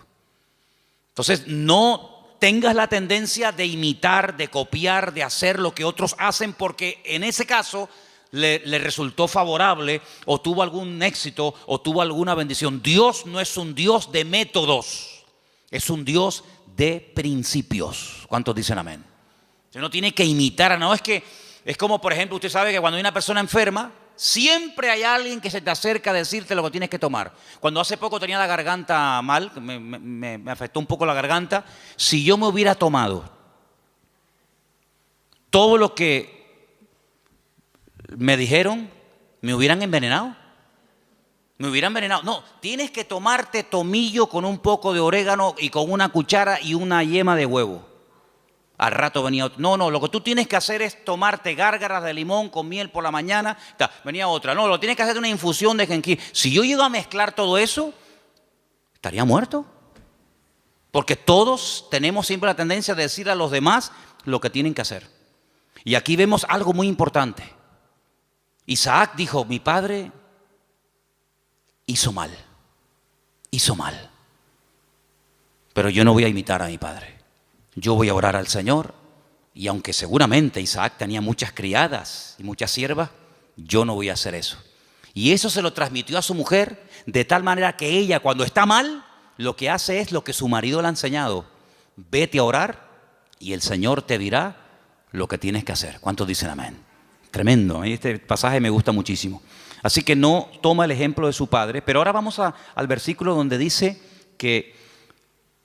Entonces no tengas la tendencia de imitar, de copiar, de hacer lo que otros hacen, porque en ese caso le resultó favorable, o tuvo algún éxito, o tuvo alguna bendición. Dios no es un Dios de métodos, es un Dios de principios. ¿Cuántos dicen amén? Usted no tiene que imitar, no, es como, por ejemplo, usted sabe que cuando hay una persona enferma, siempre hay alguien que se te acerca a decirte lo que tienes que tomar. Cuando hace poco tenía la garganta mal, me afectó un poco la garganta, si yo me hubiera tomado todo lo que me dijeron, me hubieran envenenado. Me hubieran envenenado. No, tienes que tomarte tomillo con un poco de orégano y con una cuchara y una yema de huevo. Al rato venía otro. No, lo que tú tienes que hacer es tomarte gárgaras de limón con miel por la mañana. Venía otra. No, lo tienes que hacer de una infusión de jengibre. Si yo llego a mezclar todo eso, estaría muerto. Porque todos tenemos siempre la tendencia de decir a los demás lo que tienen que hacer. Y aquí vemos algo muy importante. Isaac dijo, mi padre hizo mal. Pero yo no voy a imitar a mi padre. Yo voy a orar al Señor, y aunque seguramente Isaac tenía muchas criadas y muchas siervas, yo no voy a hacer eso. Y eso se lo transmitió a su mujer, de tal manera que ella, cuando está mal, lo que hace es lo que su marido le ha enseñado. Vete a orar y el Señor te dirá lo que tienes que hacer. ¿Cuántos dicen amén? Tremendo, este pasaje me gusta muchísimo. Así que no toma el ejemplo de su padre, pero ahora vamos al versículo donde dice que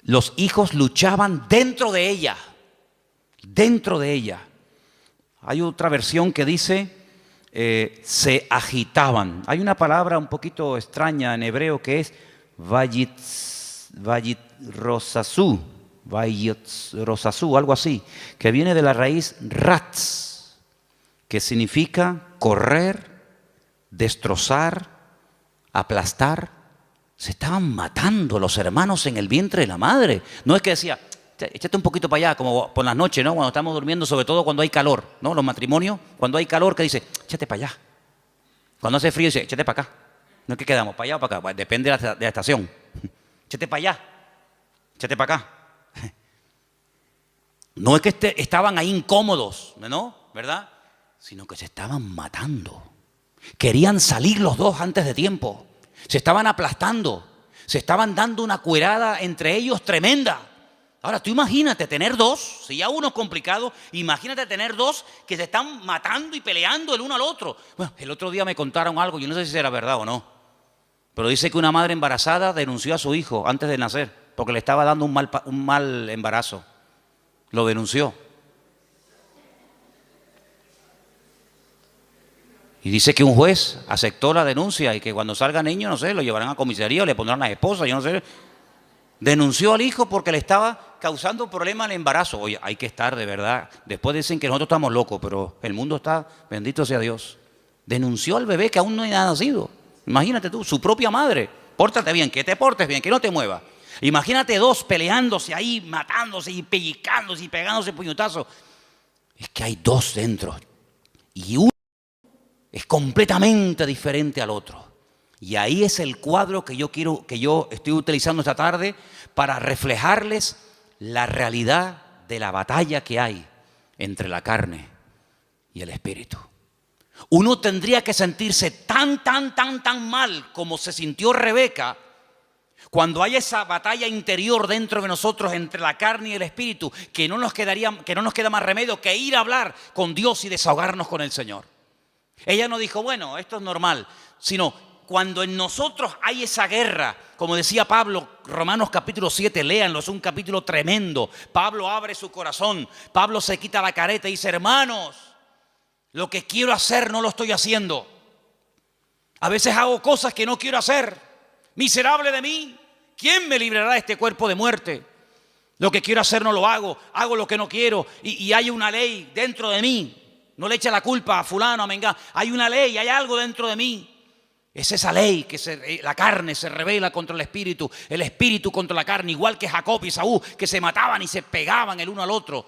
los hijos luchaban dentro de ella. Dentro de ella. Hay otra versión que dice se agitaban. Hay una palabra un poquito extraña en hebreo que es vayitrosasú, algo así, que viene de la raíz ratz, que significa correr, destrozar, aplastar. Se estaban matando los hermanos en el vientre de la madre. No es que decía, échate un poquito para allá, como por las noches, ¿no? Cuando estamos durmiendo, sobre todo cuando hay calor, ¿no? Los matrimonios, cuando hay calor, que dice, échate para allá. Cuando hace frío, dice, échate para acá. No es que quedamos, para allá o para acá, pues depende de la estación. Échate para allá, échate para acá. No es que estaban ahí incómodos, ¿no? ¿Verdad? Sino que se estaban matando. Querían salir los dos antes de tiempo. Se estaban aplastando, se estaban dando una cuerada entre ellos tremenda. Ahora, tú imagínate tener dos, si ya uno es complicado, imagínate tener dos que se están matando y peleando el uno al otro. Bueno, el otro día me contaron algo, yo no sé si será verdad o no, pero dice que una madre embarazada denunció a su hijo antes de nacer, porque le estaba dando un mal embarazo. Lo denunció. Y dice que un juez aceptó la denuncia y que cuando salga niño, no sé, lo llevarán a comisaría o le pondrán a la esposa, yo no sé. Denunció al hijo porque le estaba causando problema al embarazo. Oye, hay que estar de verdad. Después dicen que nosotros estamos locos, pero el mundo está, bendito sea Dios. Denunció al bebé que aún no ha nacido. Imagínate tú, su propia madre. Pórtate bien, que te portes bien, que no te muevas. Imagínate dos peleándose ahí, matándose y pellizcándose y pegándose puñetazos. Es que hay dos dentro. Y uno es completamente diferente al otro. Y ahí es el cuadro que yo estoy utilizando esta tarde para reflejarles la realidad de la batalla que hay entre la carne y el espíritu. Uno tendría que sentirse tan mal como se sintió Rebeca cuando hay esa batalla interior dentro de nosotros entre la carne y el espíritu, que no nos queda más remedio que ir a hablar con Dios y desahogarnos con el Señor. Ella no dijo, bueno, esto es normal, sino cuando en nosotros hay esa guerra, como decía Pablo, Romanos capítulo 7, léanlo, es un capítulo tremendo. Pablo abre su corazón, Pablo se quita la careta y dice, hermanos, lo que quiero hacer no lo estoy haciendo. A veces hago cosas que no quiero hacer. Miserable de mí, ¿quién me librará de este cuerpo de muerte? Lo que quiero hacer no lo hago, hago lo que no quiero y hay una ley dentro de mí. No le eche la culpa a fulano, a mengano. Hay una ley, hay algo dentro de mí. Es esa ley que la carne se rebela contra el espíritu contra la carne, igual que Jacob y Esaú, que se mataban y se pegaban el uno al otro.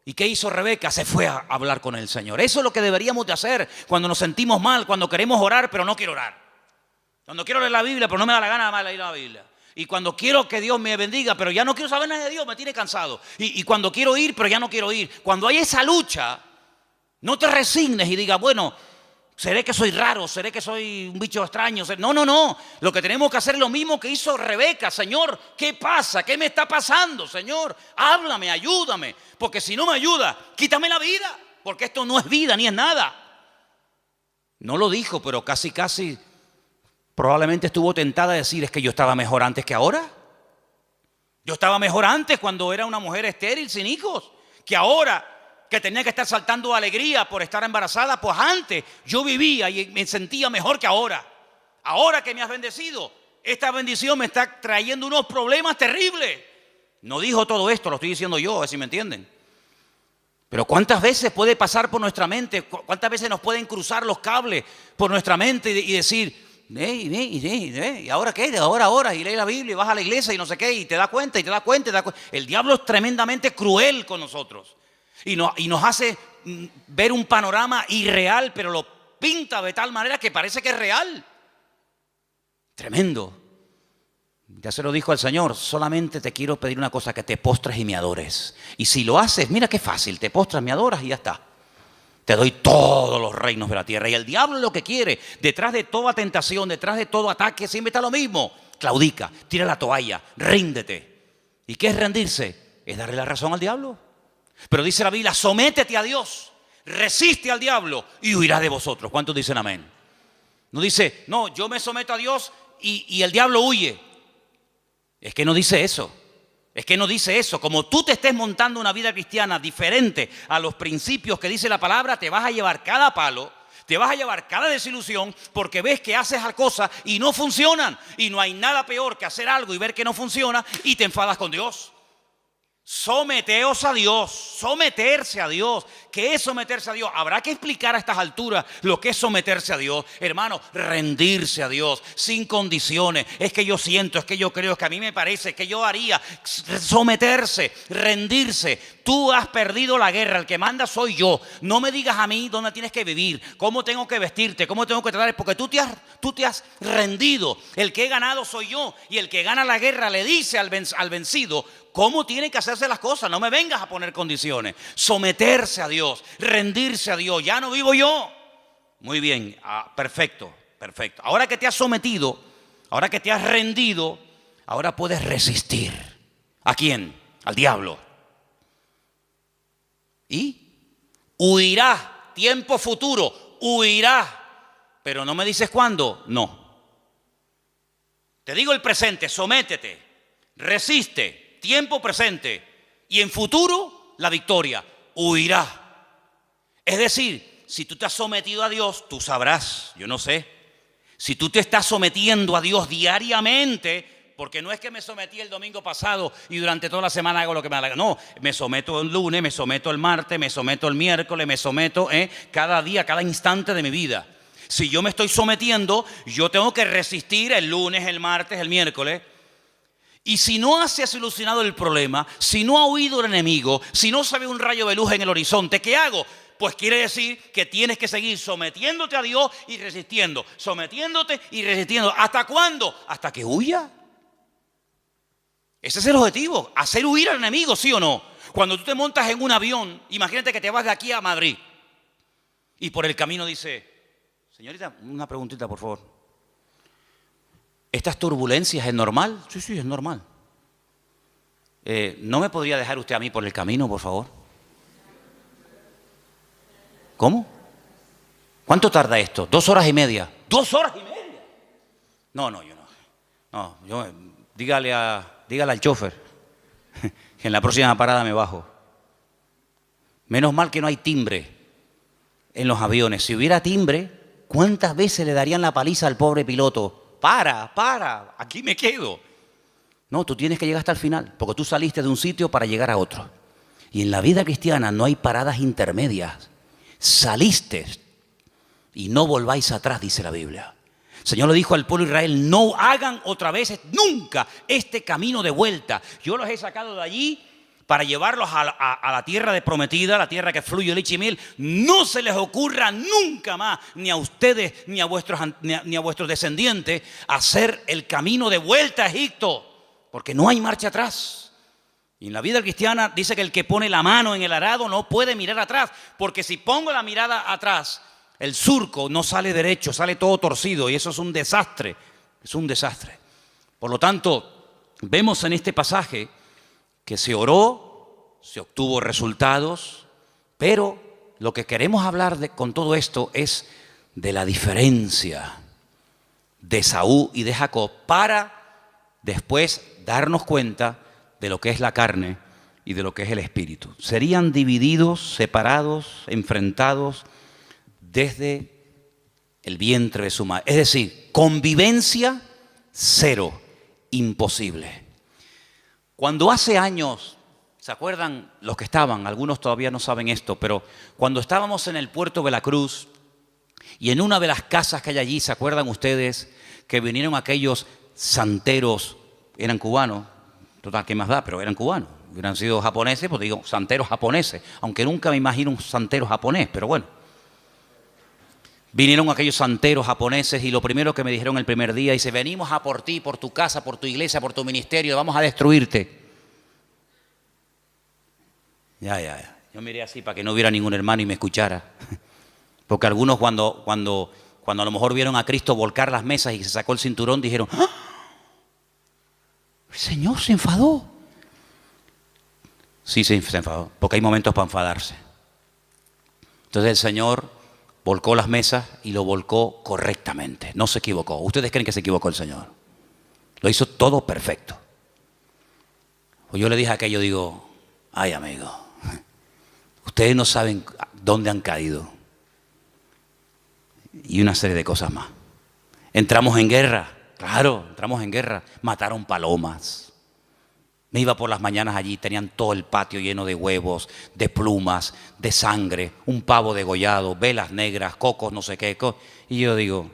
¿Y qué hizo Rebeca? Se fue a hablar con el Señor. Eso es lo que deberíamos de hacer cuando nos sentimos mal, cuando queremos orar, pero no quiero orar. Cuando quiero leer la Biblia, pero no me da la gana de leer la Biblia. Y cuando quiero que Dios me bendiga, pero ya no quiero saber nada de Dios, me tiene cansado. Y cuando quiero ir, pero ya no quiero ir. Cuando hay esa lucha, no te resignes y digas, bueno, seré que soy raro, seré que soy un bicho extraño. No. Lo que tenemos que hacer es lo mismo que hizo Rebeca. Señor, ¿qué pasa? ¿Qué me está pasando, Señor? Háblame, ayúdame. Porque si no me ayuda, quítame la vida. Porque esto no es vida ni es nada. No lo dijo, pero casi probablemente estuvo tentada a decir, es que yo estaba mejor antes que ahora. Yo estaba mejor antes cuando era una mujer estéril, sin hijos, que ahora que tenía que estar saltando de alegría por estar embarazada. Pues antes yo vivía y me sentía mejor que ahora. Ahora que me has bendecido, esta bendición me está trayendo unos problemas terribles. No dijo todo esto, lo estoy diciendo yo, a ver si me entienden. Pero ¿cuántas veces puede pasar por nuestra mente? ¿Cuántas veces nos pueden cruzar los cables por nuestra mente y decir, ¿y ahora qué? Ahora, y lee la Biblia y vas a la iglesia y no sé qué, y te das cuenta. El diablo es tremendamente cruel con nosotros y nos hace ver un panorama irreal, pero lo pinta de tal manera que parece que es real. Tremendo. Ya se lo dijo el Señor, solamente te quiero pedir una cosa, que te postres y me adores. Y si lo haces, mira qué fácil, te postras, me adoras y ya está. Te doy todos los reinos de la tierra. Y el diablo lo que quiere, detrás de toda tentación, detrás de todo ataque, siempre está lo mismo. Claudica, tira la toalla, ríndete. ¿Y qué es rendirse? Es darle la razón al diablo. Pero dice la Biblia, sométete a Dios, resiste al diablo y huirá de vosotros. ¿Cuántos dicen amén? No dice, no, yo me someto a Dios y el diablo huye. Es que no dice eso. Es que no dice eso. Como tú te estés montando una vida cristiana diferente a los principios que dice la palabra, te vas a llevar cada palo, te vas a llevar cada desilusión, porque ves que haces cosas y no funcionan. Y no hay nada peor que hacer algo y ver que no funciona y te enfadas con Dios. Someteos a Dios, someterse a Dios. ¿Qué es someterse a Dios? Habrá que explicar a estas alturas lo que es someterse a Dios. Hermano, rendirse a Dios sin condiciones. Es que yo siento, es que yo creo, es que a mí me parece, es que yo haría. Someterse, rendirse. Tú has perdido la guerra, el que manda soy yo. No me digas a mí dónde tienes que vivir, cómo tengo que vestirte, cómo tengo que tratar, porque tú te has rendido. El que he ganado soy yo, y el que gana la guerra le dice al vencido cómo tienen que hacerse las cosas. No me vengas a poner condiciones. Someterse a Dios, rendirse a Dios. Ya no vivo yo. Muy bien, perfecto. Ahora que te has sometido, ahora que te has rendido, ahora puedes resistir. ¿A quién? Al diablo. Y huirá, tiempo futuro, huirá. Pero no me dices cuándo, no. Te digo el presente, sométete, resiste, tiempo presente. Y en futuro, la victoria, huirá. Es decir, si tú te has sometido a Dios, tú sabrás, yo no sé. Si tú te estás sometiendo a Dios diariamente, porque no es que me sometí el domingo pasado y durante toda la semana hago lo que me da la gana. No, me someto el lunes, me someto el martes, me someto el miércoles, me someto cada día, cada instante de mi vida. Si yo me estoy sometiendo, yo tengo que resistir el lunes, el martes, el miércoles. Y si no se ha solucionado el problema, si no ha huido el enemigo, si no se ve un rayo de luz en el horizonte, ¿qué hago? Pues quiere decir que tienes que seguir sometiéndote a Dios y resistiendo, sometiéndote y resistiendo. ¿Hasta cuándo? Hasta que huya. Ese es el objetivo, hacer huir al enemigo, ¿sí o no? Cuando tú te montas en un avión, imagínate que te vas de aquí a Madrid y por el camino dice, señorita, una preguntita por favor. ¿Estas turbulencias es normal? Sí, es normal. ¿No me podría dejar usted a mí por el camino, por favor? ¿Cómo? ¿Cuánto tarda esto? 2 horas y media. ¿2 horas y media? No, yo no. No, dígale al chofer que en la próxima parada me bajo. Menos mal que no hay timbre en los aviones. Si hubiera timbre, ¿cuántas veces le darían la paliza al pobre piloto? Para, aquí me quedo. No, tú tienes que llegar hasta el final, porque tú saliste de un sitio para llegar a otro. Y en la vida cristiana no hay paradas intermedias. Saliste y no volváis atrás, dice la Biblia. El Señor le dijo al pueblo de Israel, no hagan otra vez nunca este camino de vuelta. Yo los he sacado de allí para llevarlos a la tierra de prometida, la tierra que fluye leche y miel. No se les ocurra nunca más, ni a ustedes, ni a vuestros descendientes, hacer el camino de vuelta a Egipto, porque no hay marcha atrás. Y en la vida cristiana dice que el que pone la mano en el arado no puede mirar atrás, porque si pongo la mirada atrás, el surco no sale derecho, sale todo torcido, y eso es un desastre, Por lo tanto, vemos en este pasaje que se oró, se obtuvo resultados, pero lo que queremos hablar con todo esto es de la diferencia de Esaú y de Jacob para después darnos cuenta de lo que es la carne y de lo que es el espíritu. Serían divididos, separados, enfrentados desde el vientre de su madre. Es decir, convivencia cero, imposible. Cuando hace años, ¿se acuerdan los que estaban? Algunos todavía no saben esto, pero cuando estábamos en el puerto de Veracruz y en una de las casas que hay allí, ¿se acuerdan ustedes que vinieron aquellos santeros? Eran cubanos, total, ¿qué más da? Pero eran cubanos. Hubieran sido japoneses, pues digo, santeros japoneses, aunque nunca me imagino un santero japonés, pero bueno. Vinieron aquellos santeros japoneses y lo primero que me dijeron el primer día, dice, venimos a por ti, por tu casa, por tu iglesia, por tu ministerio, vamos a destruirte. Ya. Yo miré así para que no hubiera ningún hermano y me escuchara. Porque algunos cuando a lo mejor vieron a Cristo volcar las mesas y se sacó el cinturón, dijeron, ¡ah! El Señor se enfadó. Sí, se enfadó, porque hay momentos para enfadarse. Entonces el Señor volcó las mesas y lo volcó correctamente. No se equivocó. ¿Ustedes creen que se equivocó el Señor? Lo hizo todo perfecto. Pues yo le dije a aquello, digo, ay amigo, ustedes no saben dónde han caído. Y una serie de cosas más. Entramos en guerra. Claro, entramos en guerra. Mataron palomas. Me iba por las mañanas allí, tenían todo el patio lleno de huevos, de plumas, de sangre, un pavo degollado, velas negras, cocos, no sé qué. Y yo digo,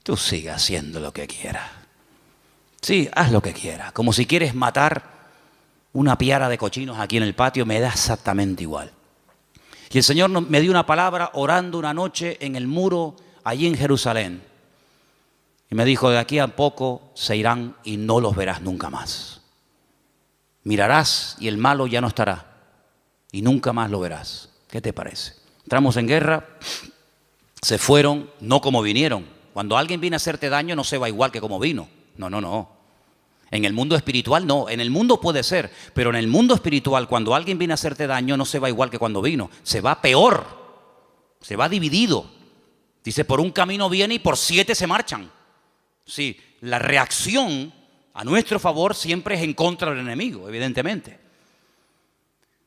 tú sigue haciendo lo que quieras. Sí, haz lo que quieras. Como si quieres matar una piara de cochinos aquí en el patio, me da exactamente igual. Y el Señor me dio una palabra orando una noche en el muro allí en Jerusalén. Y me dijo, de aquí a poco se irán y no los verás nunca más. Mirarás y el malo ya no estará y nunca más lo verás. ¿Qué te parece? Entramos en guerra, se fueron, no como vinieron. Cuando alguien viene a hacerte daño no se va igual que como vino. No. En el mundo espiritual no, en el mundo puede ser, pero en el mundo espiritual cuando alguien viene a hacerte daño no se va igual que cuando vino, se va peor, se va dividido. Dice, por un camino viene y por 7 se marchan. Sí, la reacción a nuestro favor siempre es en contra del enemigo, evidentemente.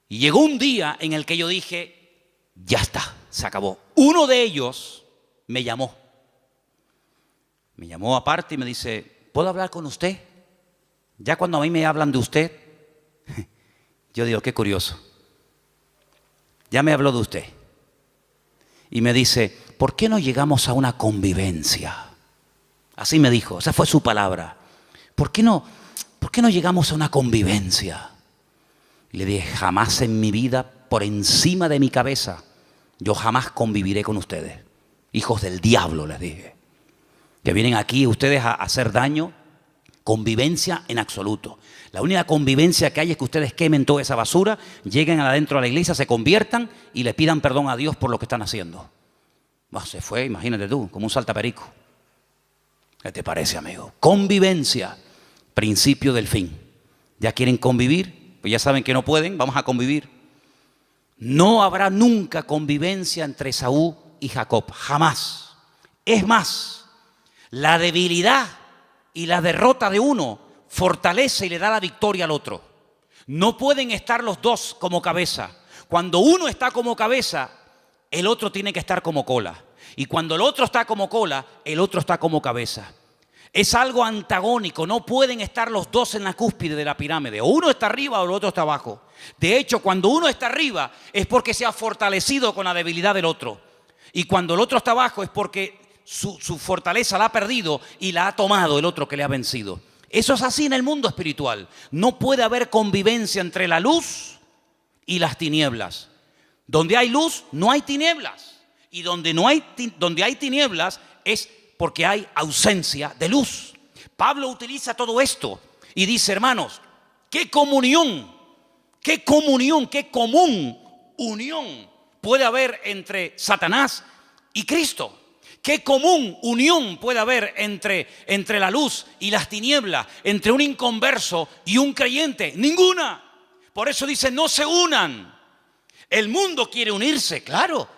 Y llegó un día en el que yo dije, ya está, se acabó. Uno de ellos me llamó aparte y me dice, ¿puedo hablar con usted? Ya cuando a mí me hablan de usted, yo digo, qué curioso. Ya me habló de usted. Y me dice, ¿por qué no llegamos a una convivencia? Así me dijo, esa fue su palabra. ¿Por qué no llegamos a una convivencia? Y le dije, jamás en mi vida, por encima de mi cabeza, yo jamás conviviré con ustedes. Hijos del diablo, les dije. Que vienen aquí ustedes a hacer daño. Convivencia en absoluto. La única convivencia que hay es que ustedes quemen toda esa basura, lleguen adentro a la iglesia, se conviertan y le pidan perdón a Dios por lo que están haciendo. Bueno, se fue, imagínate tú, como un saltaperico. ¿Qué te parece, amigo? Convivencia, principio del fin. ¿Ya quieren convivir? Pues ya saben que no pueden, vamos a convivir. No habrá nunca convivencia entre Esaú y Jacob, jamás. Es más, la debilidad y la derrota de uno fortalece y le da la victoria al otro. No pueden estar los dos como cabeza. Cuando uno está como cabeza, el otro tiene que estar como cola. Y cuando el otro está como cola, el otro está como cabeza. Es algo antagónico. No pueden estar los dos en la cúspide de la pirámide. O uno está arriba o el otro está abajo. De hecho, cuando uno está arriba es porque se ha fortalecido con la debilidad del otro. Y cuando el otro está abajo es porque su fortaleza la ha perdido y la ha tomado el otro que le ha vencido. Eso es así en el mundo espiritual. No puede haber convivencia entre la luz y las tinieblas. Donde hay luz, no hay tinieblas. Y donde hay tinieblas es porque hay ausencia de luz. Pablo utiliza todo esto y dice, hermanos, qué común unión puede haber entre Satanás y Cristo. ¿Qué común unión puede haber entre la luz y las tinieblas, entre un inconverso y un creyente? Ninguna. Por eso dice, no se unan. El mundo quiere unirse, claro.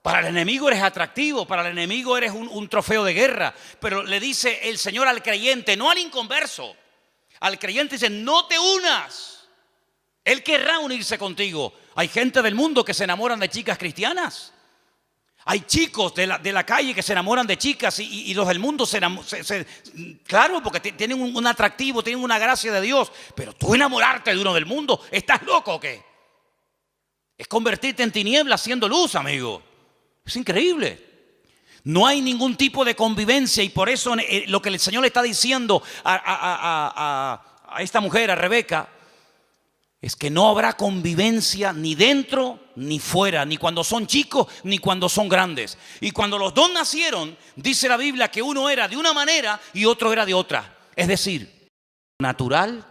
Para el enemigo eres atractivo, para el enemigo eres un trofeo de guerra. Pero le dice el Señor al creyente, no al inconverso. Al creyente dice, no te unas. Él querrá unirse contigo. Hay gente del mundo que se enamoran de chicas cristianas. Hay chicos de la calle que se enamoran de chicas y los del mundo claro, porque tienen un atractivo, tienen una gracia de Dios. Pero tú enamorarte de uno del mundo, ¿estás loco o qué? Es convertirte en tinieblas siendo luz, amigo. Es increíble. No hay ningún tipo de convivencia y por eso lo que el Señor le está diciendo a esta mujer, a Rebeca, es que no habrá convivencia ni dentro ni fuera, ni cuando son chicos ni cuando son grandes. Y cuando los dos nacieron, dice la Biblia que uno era de una manera y otro era de otra. Es decir, natural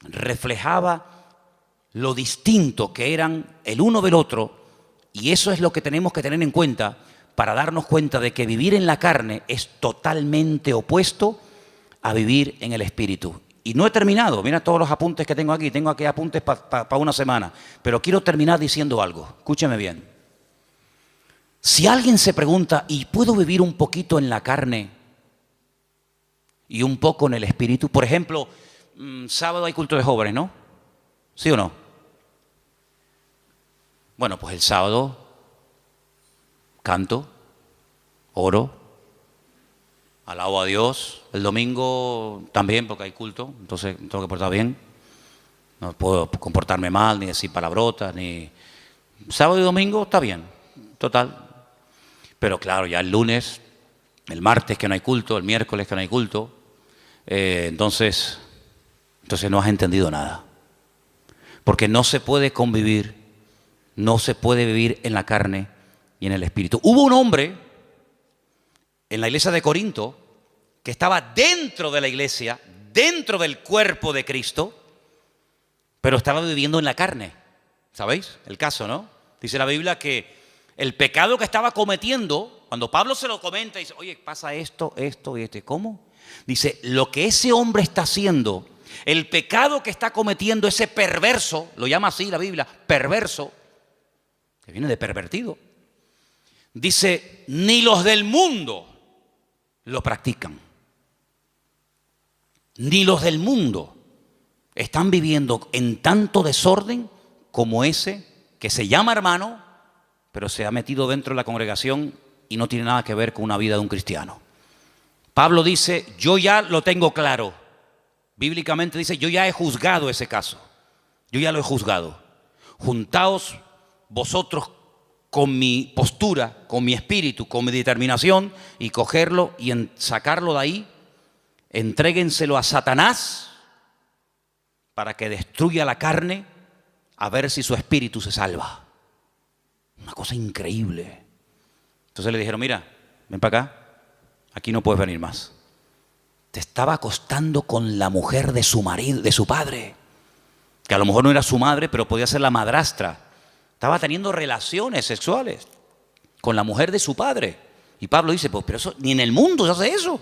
reflejaba lo distinto que eran el uno del otro. Y eso es lo que tenemos que tener en cuenta para darnos cuenta de que vivir en la carne es totalmente opuesto a vivir en el espíritu. Y no he terminado, mira todos los apuntes que tengo aquí apuntes para una semana, pero quiero terminar diciendo algo, escúcheme bien. Si alguien se pregunta, ¿y puedo vivir un poquito en la carne y un poco en el espíritu? Por ejemplo, sábado hay culto de jóvenes, ¿no? ¿Sí o no? Bueno, pues el sábado canto, oro, alabo a Dios. El domingo también, porque hay culto, entonces tengo que portar bien. No puedo comportarme mal, ni decir palabrotas, ni... Sábado y domingo está bien, total. Pero claro, ya el lunes, el martes que no hay culto, el miércoles que no hay culto, entonces no has entendido nada. Porque no se puede convivir, no se puede vivir en la carne y en el espíritu. Hubo un hombre en la iglesia de Corinto que estaba dentro de la iglesia, dentro del cuerpo de Cristo, pero estaba viviendo en la carne. ¿Sabéis el caso, no? Dice la Biblia que el pecado que estaba cometiendo, cuando Pablo se lo comenta, dice, oye, pasa esto y esto. ¿Cómo? Dice, lo que ese hombre está haciendo, el pecado que está cometiendo, ese perverso, lo llama así la Biblia, perverso, que viene de pervertido. Dice, ni los del mundo lo practican. Ni los del mundo están viviendo en tanto desorden como ese que se llama hermano, pero se ha metido dentro de la congregación y no tiene nada que ver con una vida de un cristiano. Pablo dice, yo ya lo tengo claro. Bíblicamente dice, yo ya he juzgado ese caso. Yo ya lo he juzgado. Juntaos vosotros con mi postura, con mi espíritu, con mi determinación y cogerlo y sacarlo de ahí. Entréguenselo a Satanás para que destruya la carne, a ver si su espíritu se salva. Una cosa increíble. Entonces le dijeron, mira, ven para acá, aquí no puedes venir más. Te estaba acostando con la mujer de su marido, de su padre, que a lo mejor no era su madre, pero podía ser la madrastra. Estaba teniendo relaciones sexuales con la mujer de su padre. Y Pablo dice, pues, pero eso, ni en el mundo se hace eso.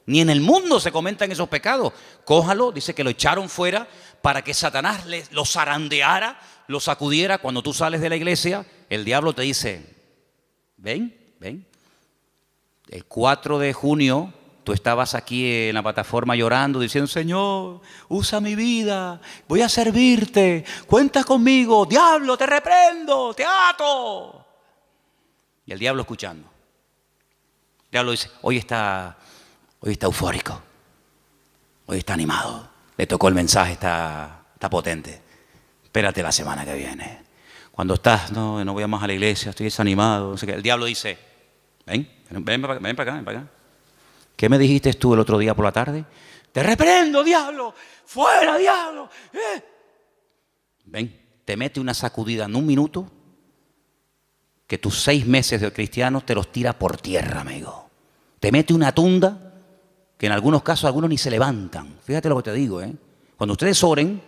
Ni en el mundo se comentan esos pecados. Cójalo, dice que lo echaron fuera para que Satanás lo zarandeara, lo sacudiera. Cuando tú sales de la iglesia, el diablo te dice, ven. El 4 de junio tú estabas aquí en la plataforma llorando, diciendo, Señor, usa mi vida, voy a servirte, cuenta conmigo, diablo, te reprendo, te ato. Y el diablo escuchando. El diablo dice, hoy está eufórico, hoy está animado, le tocó el mensaje, está potente. Espérate la semana que viene. Cuando estás, no voy a más a la iglesia, estoy desanimado. No sé qué. El diablo dice, ven para acá. ¿Qué me dijiste tú el otro día por la tarde? Te reprendo, diablo, fuera, diablo. Ven, te mete una sacudida en un minuto que tus 6 meses de cristiano te los tira por tierra, amigo. Te mete una tunda que en algunos casos algunos ni se levantan. Fíjate lo que te digo, Cuando ustedes oren,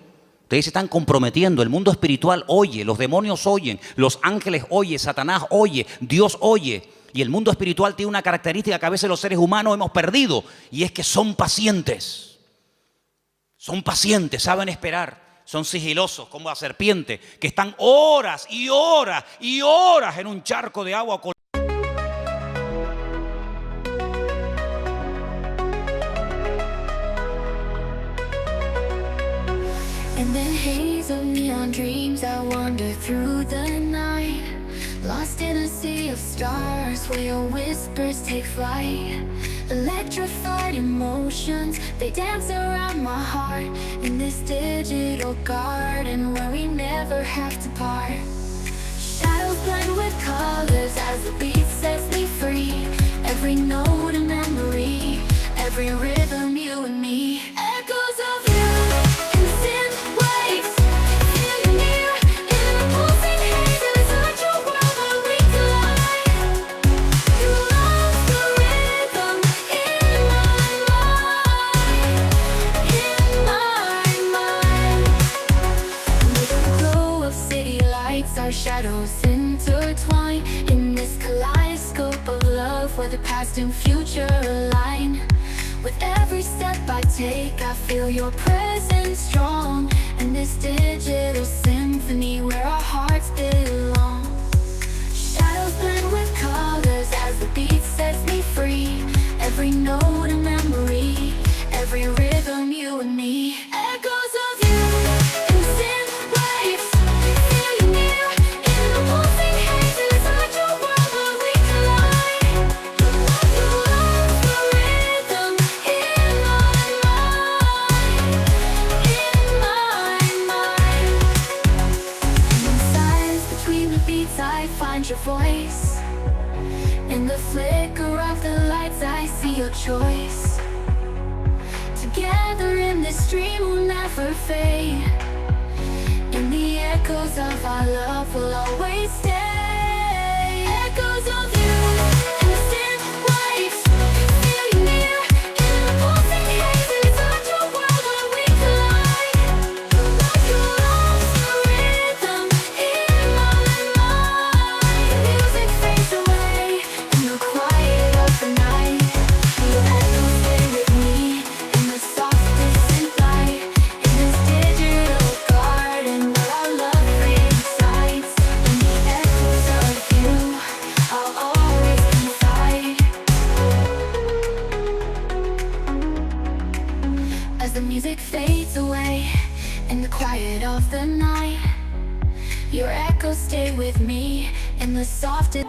ustedes se están comprometiendo, el mundo espiritual oye, los demonios oyen, los ángeles oyen, Satanás oye, Dios oye. Y el mundo espiritual tiene una característica que a veces los seres humanos hemos perdido, y es que son pacientes. Son pacientes, saben esperar, son sigilosos como la serpiente, que están horas y horas y horas en un charco de agua. In the haze of neon dreams, I wander through the night, lost in a sea of stars where your whispers take flight. Electrified emotions, they dance around my heart in this digital garden where we never have to part. Shadows blend with colors as the beat sets me free. Every note a memory, every rhythm you and me. Echoes of you in synth waves, feel you near in the pulsing haze. It's such a world where we collide. You love the rhythm in my mind. With the glow of city lights, our shadows intertwine in this kaleidoscope of love where the past and future align. With every step I take, I feel your presence strong, and this digital symphony where our hearts belong. Shadows blend with colors as the beat sets me free. Every note a memory, every rhythm you and me. Echoes of you in synth waves, feel you near in the pulsing haze. It's such a world where we collide. You love the rhythm in my mind. In the silence between the beats, I find your voice. In the flicker of the lights, I see your choice. Together in this dream we'll never fade. In the echoes of our love will always stay. Echoes of you in the synth waves, feel you near in the pulsing haze. It's such a world where we collide. You love the rhythm in my mind. Music fades away in the quiet of the night. You echoes stay with me in the softest light. In this digital garden where our love resides. In the echoes echoes stay with me in the softest